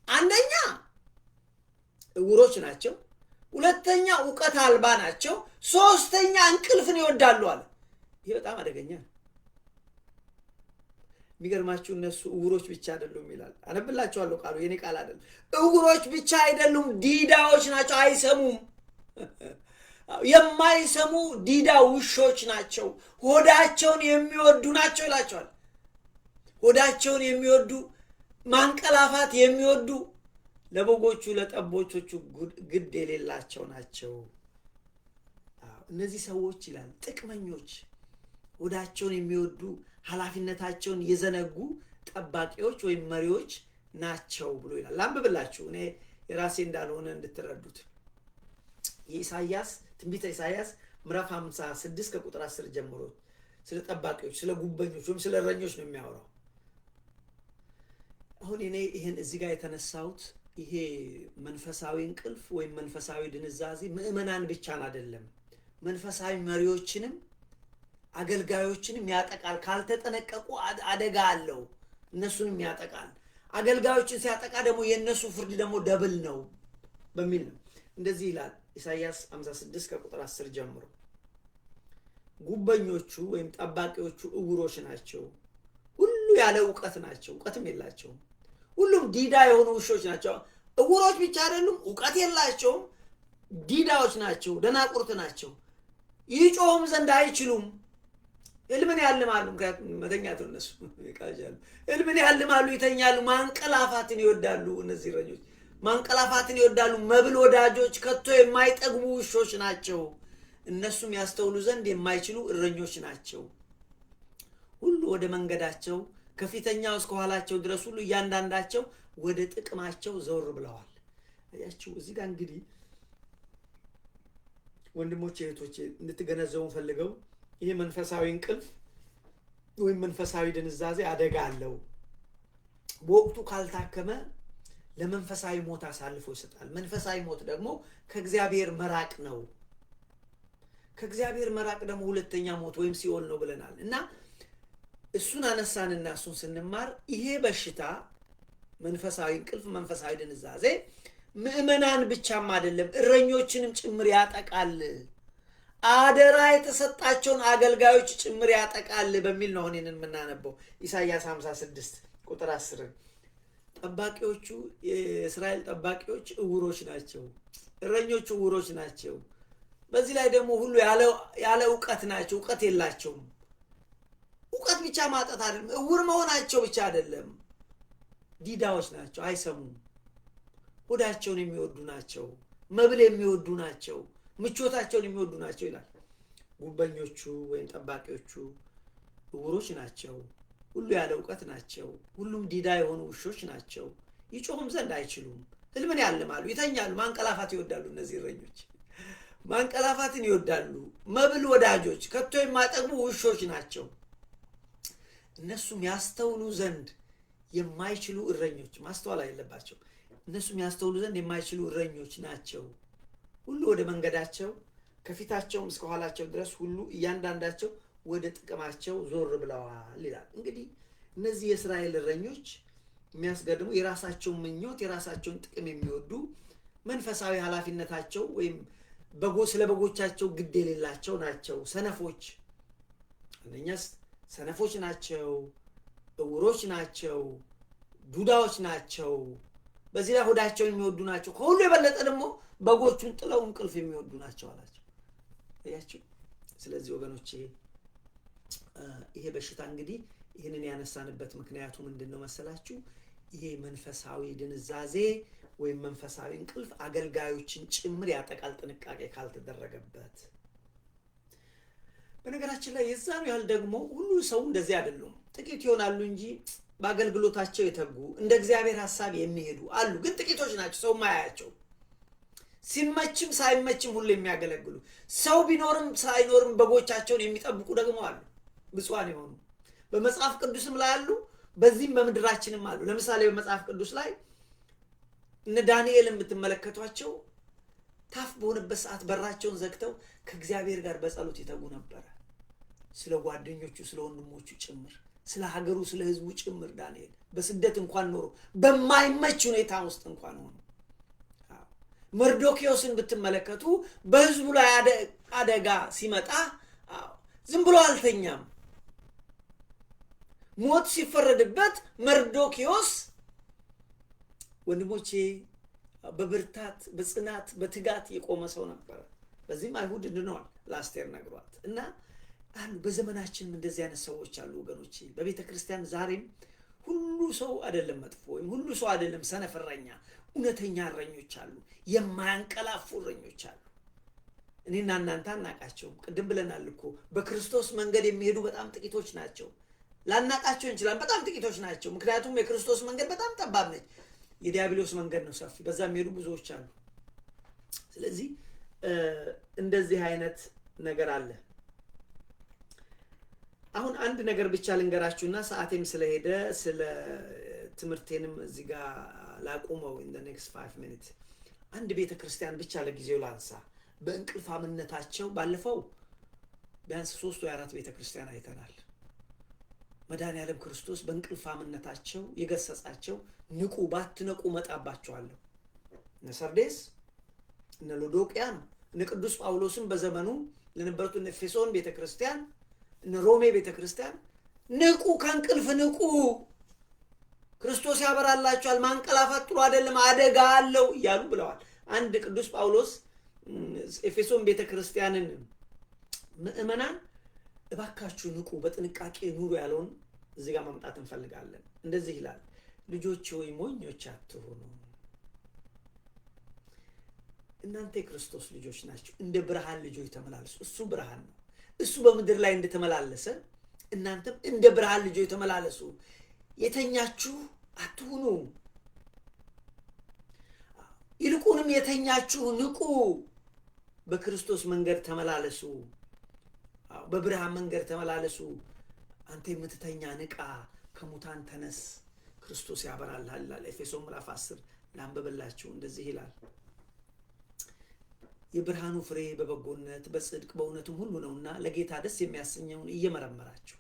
A: አንደኛ እውሮች ናቸው፣ ሁለተኛ ዕውቀት አልባ ናቸው፣ ሶስተኛ እንቅልፍን ይወዳሉ አለ። ይሄ በጣም አደገኛ ነው። የሚገርማችሁ እነሱ እውሮች ብቻ አይደሉም ይላል። አነብላችኋለሁ፣ ቃሉ የኔ ቃል አይደለም። እውሮች ብቻ አይደሉም፣ ዲዳዎች ናቸው፣ አይሰሙም። የማይሰሙ ዲዳ ውሾች ናቸው፣ ሆዳቸውን የሚወዱ ናቸው ይላቸዋል። ሆዳቸውን የሚወዱ ማንቀላፋት የሚወዱ ለበጎቹ ለጠቦቶቹ ግድ የሌላቸው ናቸው። እነዚህ ሰዎች ይላል ጥቅመኞች፣ ሆዳቸውን የሚወዱ ኃላፊነታቸውን የዘነጉ ጠባቂዎች ወይም መሪዎች ናቸው ብሎ ይላል። ላንብብላችሁ እኔ የራሴ እንዳልሆነ እንድትረዱት። የኢሳይያስ ትንቢተ ኢሳይያስ ምዕራፍ 56 ከቁጥር 10 ጀምሮ ስለ ጠባቂዎች፣ ስለ ጉበኞች ወይም ስለ እረኞች ነው የሚያወራው። አሁን እኔ ይሄን እዚህ ጋር የተነሳሁት ይሄ መንፈሳዊ እንቅልፍ ወይም መንፈሳዊ ድንዛዜ ምዕመናን ብቻን አይደለም፣ መንፈሳዊ መሪዎችንም አገልጋዮችንም ያጠቃል። ካልተጠነቀቁ አደጋ አለው፣ እነሱንም ያጠቃል። አገልጋዮችን ሲያጠቃ ደግሞ የነሱ ፍርድ ደግሞ ደብል ነው በሚል ነው። እንደዚህ ይላል ኢሳይያስ 56 ከቁጥር 10 ጀምሮ፣ ጉበኞቹ ወይም ጠባቂዎቹ እውሮች ናቸው፣ ሁሉ ያለ ዕውቀት ናቸው፣ ዕውቀትም የላቸውም። ሁሉም ዲዳ የሆኑ ውሾች ናቸው። እውሮች ብቻ አይደሉም፣ ዕውቀት የላቸውም፣ ዲዳዎች ናቸው፣ ደናቁርት ናቸው። ይጮሁም ዘንድ አይችሉም። ህልምን ያልማሉ፣ ምክንያቱም መተኛት እነሱ ይቃዣሉ። ህልምን ያልማሉ፣ ይተኛሉ፣ ማንቀላፋትን ይወዳሉ። እነዚህ እረኞች ማንቀላፋትን ይወዳሉ። መብል ወዳጆች፣ ከቶ የማይጠግቡ ውሾች ናቸው። እነሱም ያስተውሉ ዘንድ የማይችሉ እረኞች ናቸው። ሁሉ ወደ መንገዳቸው ከፊተኛው እስከ ኋላቸው ድረስ ሁሉ እያንዳንዳቸው ወደ ጥቅማቸው ዘወር ብለዋል። አያችሁ፣ እዚህ ጋር እንግዲህ ወንድሞቼ እህቶቼ እንድትገነዘቡ ፈልገው ይሄ መንፈሳዊ እንቅልፍ ወይም መንፈሳዊ ድንዛዜ አደጋ አለው። በወቅቱ ካልታከመ ለመንፈሳዊ ሞት አሳልፎ ይሰጣል። መንፈሳዊ ሞት ደግሞ ከእግዚአብሔር መራቅ ነው። ከእግዚአብሔር መራቅ ደግሞ ሁለተኛ ሞት ወይም ሲኦል ነው ብለናል። እና እሱን አነሳንና እሱን ስንማር ይሄ በሽታ መንፈሳዊ እንቅልፍ፣ መንፈሳዊ ድንዛዜ ምዕመናን ብቻም አይደለም እረኞችንም ጭምር ያጠቃል። አደራ የተሰጣቸውን አገልጋዮች ጭምር ያጠቃል በሚል ነው ሆነን የምናነበው ኢሳይያስ 56 ቁጥር 10። ጠባቂዎቹ የእስራኤል ጠባቂዎች እውሮች ናቸው፣ እረኞቹ እውሮች ናቸው። በዚህ ላይ ደግሞ ሁሉ ያለ ዕውቀት ናቸው፣ ዕውቀት የላቸውም። ዕውቀት ብቻ ማጣት አይደለም፣ እውር መሆናቸው ብቻ አይደለም፣ ዲዳዎች ናቸው፣ አይሰሙም። ሆዳቸውን የሚወዱ ናቸው፣ መብል የሚወዱ ናቸው፣ ምቾታቸውን የሚወዱ ናቸው ይላል። ጉበኞቹ ወይም ጠባቂዎቹ እውሮች ናቸው፣ ሁሉ ያለ ዕውቀት ናቸው፣ ሁሉም ዲዳ የሆኑ ውሾች ናቸው። ይጮሁም ዘንድ አይችሉም፣ ህልምን ያልማሉ፣ ይተኛሉ፣ ማንቀላፋት ይወዳሉ። እነዚህ እረኞች ማንቀላፋትን ይወዳሉ፣ መብል ወዳጆች፣ ከቶ የማይጠግቡ ውሾች ናቸው። እነሱም ያስተውሉ ዘንድ የማይችሉ እረኞች፣ ማስተዋል የለባቸው። እነሱም ያስተውሉ ዘንድ የማይችሉ እረኞች ናቸው። ሁሉ ወደ መንገዳቸው ከፊታቸውም እስከ ኋላቸው ድረስ ሁሉ እያንዳንዳቸው ወደ ጥቅማቸው ዞር ብለዋል ይላል። እንግዲህ እነዚህ የእስራኤል እረኞች የሚያስገርሙ የራሳቸውን ምኞት የራሳቸውን ጥቅም የሚወዱ መንፈሳዊ ኃላፊነታቸው ወይም ስለ በጎቻቸው ግድ የሌላቸው ናቸው። ሰነፎች፣ እነኛስ ሰነፎች ናቸው፣ እውሮች ናቸው፣ ዱዳዎች ናቸው። በዚህ ላይ ሆዳቸውን የሚወዱ ናቸው። ከሁሉ የበለጠ ደግሞ በጎቹን ጥለው እንቅልፍ የሚወዱ ናቸው አላቸው። አያችሁ። ስለዚህ ወገኖቼ ይሄ በሽታ እንግዲህ ይህንን ያነሳንበት ምክንያቱ ምንድነው መሰላችሁ? ይሄ መንፈሳዊ ድንዛዜ ወይም መንፈሳዊ እንቅልፍ አገልጋዮችን ጭምር ያጠቃል፣ ጥንቃቄ ካልተደረገበት። በነገራችን ላይ የዛኑ ያህል ደግሞ ሁሉ ሰው እንደዚህ አይደሉም። ጥቂት ይሆናሉ እንጂ በአገልግሎታቸው የተጉ እንደ እግዚአብሔር ሐሳብ የሚሄዱ አሉ። ግን ጥቂቶች ናቸው፣ ሰው ማያያቸው። ሲመችም ሳይመችም ሁሉ የሚያገለግሉ፣ ሰው ቢኖርም ሳይኖርም በጎቻቸውን የሚጠብቁ ደግሞ አሉ። ብፁዓን የሆኑ በመጽሐፍ ቅዱስም ላይ አሉ፣ በዚህም በምድራችንም አሉ። ለምሳሌ በመጽሐፍ ቅዱስ ላይ እነ ዳንኤል የምትመለከቷቸው ታፍ በሆነበት ሰዓት በራቸውን ዘግተው ከእግዚአብሔር ጋር በጸሎት ይተጉ ነበረ። ስለ ጓደኞቹ፣ ስለ ወንድሞቹ ጭምር፣ ስለ ሀገሩ፣ ስለ ሕዝቡ ጭምር። ዳንኤል በስደት እንኳን ኖሮ በማይመች ሁኔታ ውስጥ እንኳን ሆኖ። መርዶክዮስን ብትመለከቱ በሕዝቡ ላይ አደጋ ሲመጣ ዝም ብሎ አልተኛም። ሞት ሲፈረድበት መርዶክዮስ ወንድሞቼ በብርታት በጽናት በትጋት የቆመ ሰው ነበር። በዚህም አይሁድ ድነዋል፣ ለአስቴር ነግሯት። እና አሉ በዘመናችንም እንደዚህ አይነት ሰዎች አሉ ወገኖቼ። በቤተ ክርስቲያን ዛሬም ሁሉ ሰው አይደለም መጥፎ፣ ወይም ሁሉ ሰው አይደለም ሰነፍ እረኛ። እውነተኛ እረኞች አሉ፣ የማያንቀላፉ እረኞች አሉ። እኔና እናንተ አናቃቸውም። ቅድም ብለናል እኮ በክርስቶስ መንገድ የሚሄዱ በጣም ጥቂቶች ናቸው። ላናቃቸው እንችላለን፣ በጣም ጥቂቶች ናቸው። ምክንያቱም የክርስቶስ መንገድ በጣም ጠባብ ነች፣ የዲያብሎስ መንገድ ነው ሰፊ፣ በዛ የሚሄዱ ብዙዎች አሉ። ስለዚህ እንደዚህ አይነት ነገር አለ። አሁን አንድ ነገር ብቻ ልንገራችሁና ሰዓቴም ስለሄደ ስለ ትምህርቴንም እዚህ ጋር ላቁመው። in the next 5 minutes አንድ ቤተ ክርስቲያን ብቻ ለጊዜው ላንሳ። በእንቅልፋምነታቸው ባለፈው ቢያንስ 3 ወይ 4 ቤተ ክርስቲያን አይተናል። መድኃኔዓለም ክርስቶስ በእንቅልፋምነታቸው የገሰጻቸው ንቁ፣ ባትነቁ መጣባቸዋለሁ። እነ ሰርዴስ፣ እነ ሎዶቅያን፣ እነ ቅዱስ ጳውሎስም በዘመኑ ለነበሩት እነ ኤፌሶን ቤተ ክርስቲያን፣ እነ ሮሜ ቤተ ክርስቲያን ንቁ፣ ከእንቅልፍ ንቁ፣ ክርስቶስ ያበራላችኋል፣ ማንቀላፋት ጥሩ አይደለም፣ አደጋ አለው እያሉ ብለዋል። አንድ ቅዱስ ጳውሎስ ኤፌሶን ቤተ ክርስቲያንን ምእመናን እባካችሁ ንቁ፣ በጥንቃቄ ኑሩ ያለውን እዚህ ጋር ማምጣት እንፈልጋለን። እንደዚህ ይላል፣ ልጆች ሆይ ሞኞች አትሁኑ፣ እናንተ የክርስቶስ ልጆች ናችሁ፣ እንደ ብርሃን ልጆች ተመላለሱ። እሱ ብርሃን ነው። እሱ በምድር ላይ እንደተመላለሰ እናንተም እንደ ብርሃን ልጆች ተመላለሱ። የተኛችሁ አትሁኑ፣ ይልቁንም የተኛችሁ ንቁ፣ በክርስቶስ መንገድ ተመላለሱ፣ በብርሃን መንገድ ተመላለሱ። አንተ የምትተኛ ንቃ፣ ከሙታን ተነስ፣ ክርስቶስ ያበራልሃል ይላል። ኤፌሶን ምዕራፍ 10 ላንብብላችሁ። እንደዚህ ይላል፣ የብርሃኑ ፍሬ በበጎነት በጽድቅ በእውነትም ሁሉ ነውና ለጌታ ደስ የሚያሰኘውን እየመረመራችሁ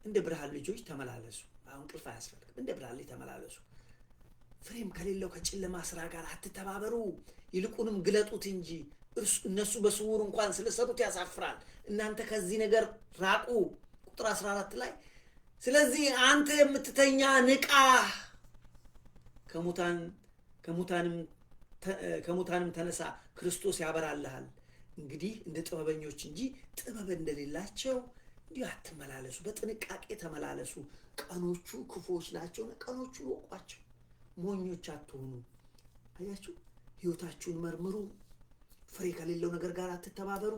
A: እንደ ብርሃን ልጆች ተመላለሱ። አሁን እንቅልፍ አያስፈልግም። እንደ ብርሃን ልጆች ተመላለሱ። ፍሬም ከሌለው ከጨለማ ስራ ጋር አትተባበሩ፣ ይልቁንም ግለጡት እንጂ። እነሱ በስውር እንኳን ስለሰሩት ያሳፍራል፣ እናንተ ከዚህ ነገር ራቁ። ቁጥር 14 ላይ ስለዚህ አንተ የምትተኛ ንቃ፣ ከሙታንም ተነሳ፣ ክርስቶስ ያበራልሃል። እንግዲህ እንደ ጥበበኞች እንጂ ጥበብ እንደሌላቸው እንዲህ አትመላለሱ፣ በጥንቃቄ ተመላለሱ። ቀኖቹ ክፉዎች ናቸው፣ ቀኖቹ ወቋቸው። ሞኞች አትሁኑ። አያችሁ፣ ህይወታችሁን መርምሩ። ፍሬ ከሌለው ነገር ጋር አትተባበሩ።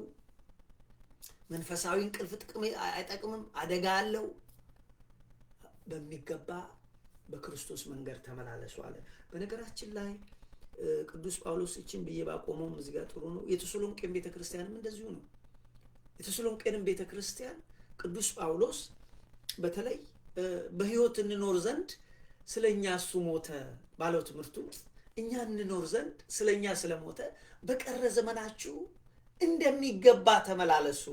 A: መንፈሳዊ እንቅልፍ ጥቅም አይጠቅምም፣ አደጋ አለው። በሚገባ በክርስቶስ መንገድ ተመላለሱ አለ። በነገራችን ላይ ቅዱስ ጳውሎስ እቺን ብዬ ባቆመው እዚህ ጋር ጥሩ ነው። የተሰሎንቄን ቤተክርስቲያንም እንደዚሁ ነው። የተሰሎንቄን ቤተክርስቲያን ቅዱስ ጳውሎስ በተለይ በህይወት እንኖር ዘንድ ስለኛ እሱ ሞተ ባለው ትምህርቱ እኛ እንኖር ዘንድ ስለኛ ስለሞተ በቀረ ዘመናችሁ እንደሚገባ ተመላለሱ።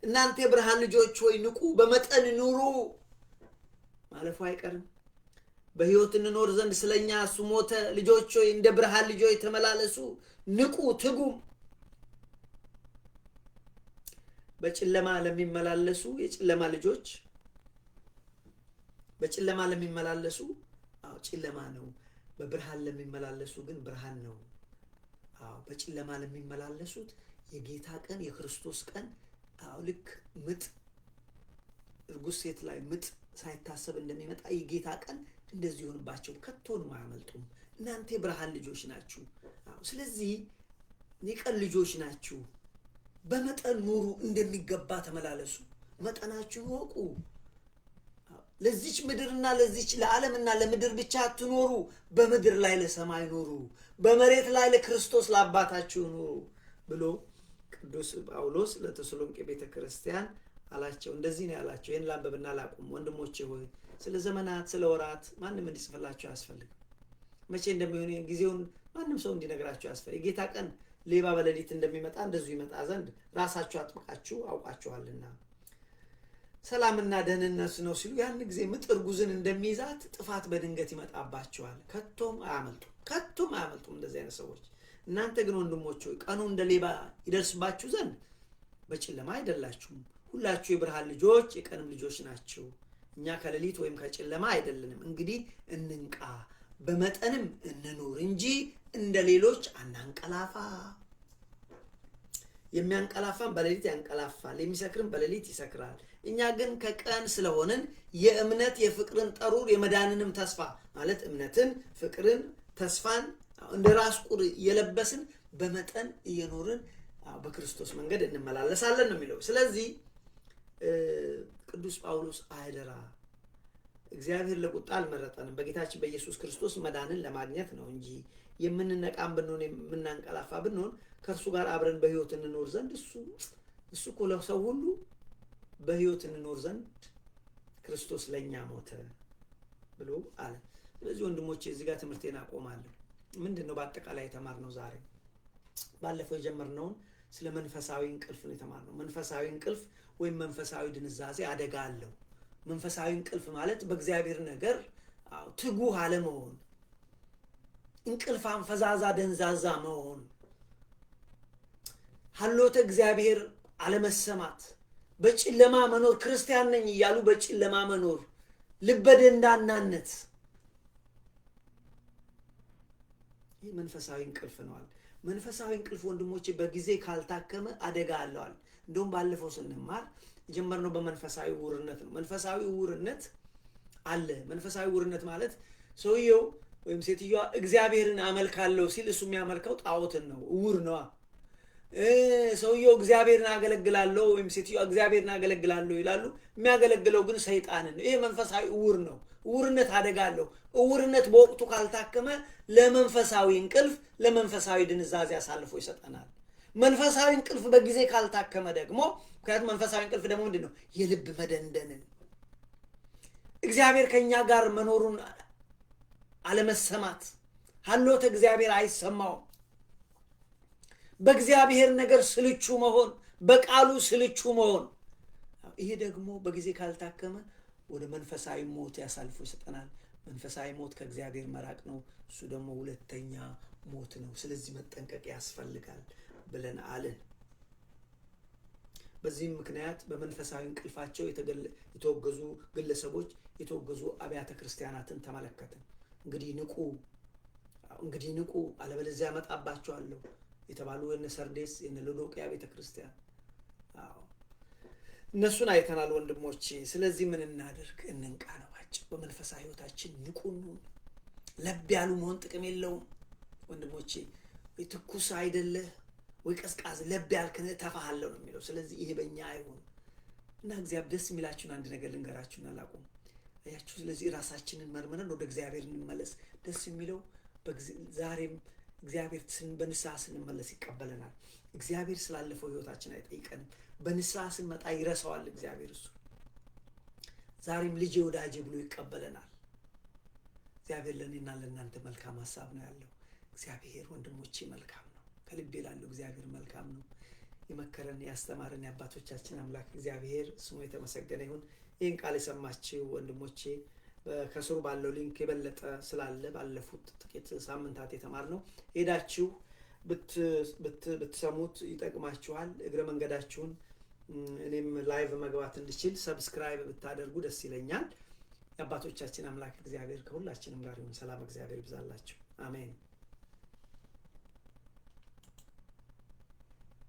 A: እናንተ የብርሃን ልጆች ሆይ ንቁ፣ በመጠን ኑሩ። ማለፉ አይቀርም። በሕይወት እንኖር ዘንድ ስለኛ እሱ ሞተ። ልጆች ሆይ እንደ ብርሃን ልጆች ተመላለሱ፣ ንቁ፣ ትጉ። በጨለማ ለሚመላለሱ የጨለማ ልጆች፣ በጨለማ ለሚመላለሱ ጨለማ ነው። በብርሃን ለሚመላለሱ ግን ብርሃን ነው። በጨለማ ለሚመላለሱት የጌታ ቀን የክርስቶስ ቀን ልክ ምጥ እርጉዝ ሴት ላይ ምጥ ሳይታሰብ እንደሚመጣ የጌታ ቀን እንደዚህ ይሆንባቸው፣ ከቶንም አያመልጡም። እናንተ የብርሃን ልጆች ናችሁ። ስለዚህ የቀን ልጆች ናችሁ። በመጠን ኑሩ፣ እንደሚገባ ተመላለሱ። መጠናችሁ ይወቁ። ለዚች ምድርና ለዚች ለዓለምና ለምድር ብቻ አትኖሩ። በምድር ላይ ለሰማይ ኑሩ፣ በመሬት ላይ ለክርስቶስ ለአባታችሁ ኑሩ ብሎ ቅዱስ ጳውሎስ ለተሰሎንቄ ቤተክርስቲያን አላቸው። እንደዚህ ነው ያላቸው። ይህን ላንብብና ላቁም። ወንድሞቼ ሆይ ስለ ዘመናት ስለ ወራት ማንም እንዲጽፍላችሁ አያስፈልግም። መቼ እንደሚሆን ጊዜውን ማንም ሰው እንዲነግራችሁ አያስፈልግም። የጌታ ቀን ሌባ በሌሊት እንደሚመጣ እንደዚሁ ይመጣ ዘንድ ራሳችሁ አጥብቃችሁ አውቃችኋልና። ሰላምና ደህንነት ነው ሲሉ ያን ጊዜ ምጥ እርጉዝን እንደሚይዛት ጥፋት በድንገት ይመጣባቸዋል። ከቶም አያመልጡም እንደዚህ አይነት ሰዎች። እናንተ ግን ወንድሞች ሆይ ቀኑ እንደ ሌባ ይደርስባችሁ ዘንድ በጨለማ አይደላችሁም። ሁላችሁ የብርሃን ልጆች የቀንም ልጆች ናችሁ። እኛ ከሌሊት ወይም ከጨለማ አይደለንም። እንግዲህ እንንቃ፣ በመጠንም እንኑር እንጂ እንደ ሌሎች አናንቀላፋ። የሚያንቀላፋም በሌሊት ያንቀላፋል፣ የሚሰክርም በሌሊት ይሰክራል። እኛ ግን ከቀን ስለሆንን የእምነት የፍቅርን ጠሩር የመዳንንም ተስፋ ማለት እምነትን፣ ፍቅርን፣ ተስፋን እንደ ራስ ቁር እየለበስን በመጠን እየኖርን በክርስቶስ መንገድ እንመላለሳለን ነው የሚለው። ስለዚህ ቅዱስ ጳውሎስ አደራ፣ እግዚአብሔር ለቁጣ አልመረጠንም፣ በጌታችን በኢየሱስ ክርስቶስ መዳንን ለማግኘት ነው እንጂ የምንነቃም ብንሆን የምናንቀላፋ ብንሆን ከእርሱ ጋር አብረን በሕይወት እንኖር ዘንድ እሱ እኮ ለሰው ሁሉ በሕይወት እንኖር ዘንድ ክርስቶስ ለእኛ ሞተ ብሎ አለ። ስለዚህ ወንድሞቼ እዚህ ጋር ትምህርቴን አቆማለሁ። ምንድን ነው በአጠቃላይ የተማርነው ዛሬ? ባለፈው የጀመርነውን ስለ መንፈሳዊ እንቅልፍ ነው የተማርነው። መንፈሳዊ እንቅልፍ ወይም መንፈሳዊ ድንዛዜ አደጋ አለው። መንፈሳዊ እንቅልፍ ማለት በእግዚአብሔር ነገር ትጉህ አለመሆን፣ እንቅልፋም ፈዛዛ ደንዛዛ መሆን፣ ሀሎተ እግዚአብሔር አለመሰማት፣ በጨለማ መኖር፣ ክርስቲያን ነኝ እያሉ በጨለማ መኖር፣ ልበደንዳናነት፣ ይህ መንፈሳዊ እንቅልፍ ነዋል። መንፈሳዊ እንቅልፍ ወንድሞቼ በጊዜ ካልታከመ አደጋ አለዋል። እንደውም ባለፈው ስንማር የጀመርነው በመንፈሳዊ ዕውርነት ነው። መንፈሳዊ ዕውርነት አለ። መንፈሳዊ ዕውርነት ማለት ሰውየው ወይም ሴትዮዋ እግዚአብሔርን አመልካለሁ ሲል እሱ የሚያመልከው ጣዖትን ነው፣ ዕውር ነዋ። ሰውየው እግዚአብሔርን አገለግላለሁ ወይም ሴትዮዋ እግዚአብሔርን አገለግላለሁ ይላሉ፣ የሚያገለግለው ግን ሰይጣንን ነው። ይሄ መንፈሳዊ ዕውር ነው። ዕውርነት አደጋ አለው። ዕውርነት በወቅቱ ካልታከመ ለመንፈሳዊ እንቅልፍ ለመንፈሳዊ ድንዛዜ አሳልፎ ይሰጠናል። መንፈሳዊ እንቅልፍ በጊዜ ካልታከመ ደግሞ ምክንያቱም መንፈሳዊ እንቅልፍ ደግሞ ምንድን ነው? የልብ መደንደንን፣ እግዚአብሔር ከኛ ጋር መኖሩን አለመሰማት፣ ሀሎተ እግዚአብሔር አይሰማውም። በእግዚአብሔር ነገር ስልቹ መሆን፣ በቃሉ ስልቹ መሆን፣ ይሄ ደግሞ በጊዜ ካልታከመ ወደ መንፈሳዊ ሞት ያሳልፎ ይሰጠናል። መንፈሳዊ ሞት ከእግዚአብሔር መራቅ ነው። እሱ ደግሞ ሁለተኛ ሞት ነው። ስለዚህ መጠንቀቅ ያስፈልጋል ብለን አልን። በዚህም ምክንያት በመንፈሳዊ እንቅልፋቸው የተወገዙ ግለሰቦች፣ የተወገዙ አብያተ ክርስቲያናትን ተመለከትን። እንግዲህ ንቁ አለበለዚያ ያመጣባቸዋለሁ የተባሉ የነ ሰርዴስ የነ ሎዶቅያ ቤተክርስቲያን እነሱን አይተናል ወንድሞቼ። ስለዚህ ምን እናድርግ? እንንቃ ነው ባጭሩ። በመንፈሳዊ ሕይወታችን ንቁ እንሁን። ለብ ያሉ መሆን ጥቅም የለውም ወንድሞቼ። ወይ ትኩስ አይደለህ ወይ ቀዝቃዝ፣ ለብ ያልክን ተፋሃለሁ ነው የሚለው። ስለዚህ ይሄ በእኛ አይሆን እና እግዚአብሔር ደስ የሚላችሁን አንድ ነገር ልንገራችሁና ላቁም። አያችሁ፣ ስለዚህ ራሳችንን መርምረን ወደ እግዚአብሔር እንመለስ። ደስ የሚለው ዛሬም እግዚአብሔር በንስሐ ስንመለስ ይቀበለናል። እግዚአብሔር ስላለፈው ሕይወታችን አይጠይቀንም። በንስሐ ስንመጣ ይረሳዋል እግዚአብሔር። እሱ ዛሬም ልጄ ወዳጄ ብሎ ይቀበለናል። እግዚአብሔር ለእኔና ለእናንተ መልካም ሀሳብ ነው ያለው። እግዚአብሔር ወንድሞቼ መልካም ነው። ከልቤ ላለው እግዚአብሔር መልካም ነው። የመከረን ያስተማረን የአባቶቻችን አምላክ እግዚአብሔር ስሙ የተመሰገነ ይሁን። ይህን ቃል የሰማችሁ ወንድሞቼ ከስሩ ባለው ሊንክ የበለጠ ስላለ ባለፉት ጥቂት ሳምንታት የተማርነው ሄዳችሁ ብትሰሙት ይጠቅማችኋል። እግረ መንገዳችሁን እኔም ላይቭ መግባት እንድችል ሰብስክራይብ ብታደርጉ ደስ ይለኛል። የአባቶቻችን አምላክ እግዚአብሔር ከሁላችንም ጋር ይሁን። ሰላም እግዚአብሔር ይብዛላችሁ። አሜን።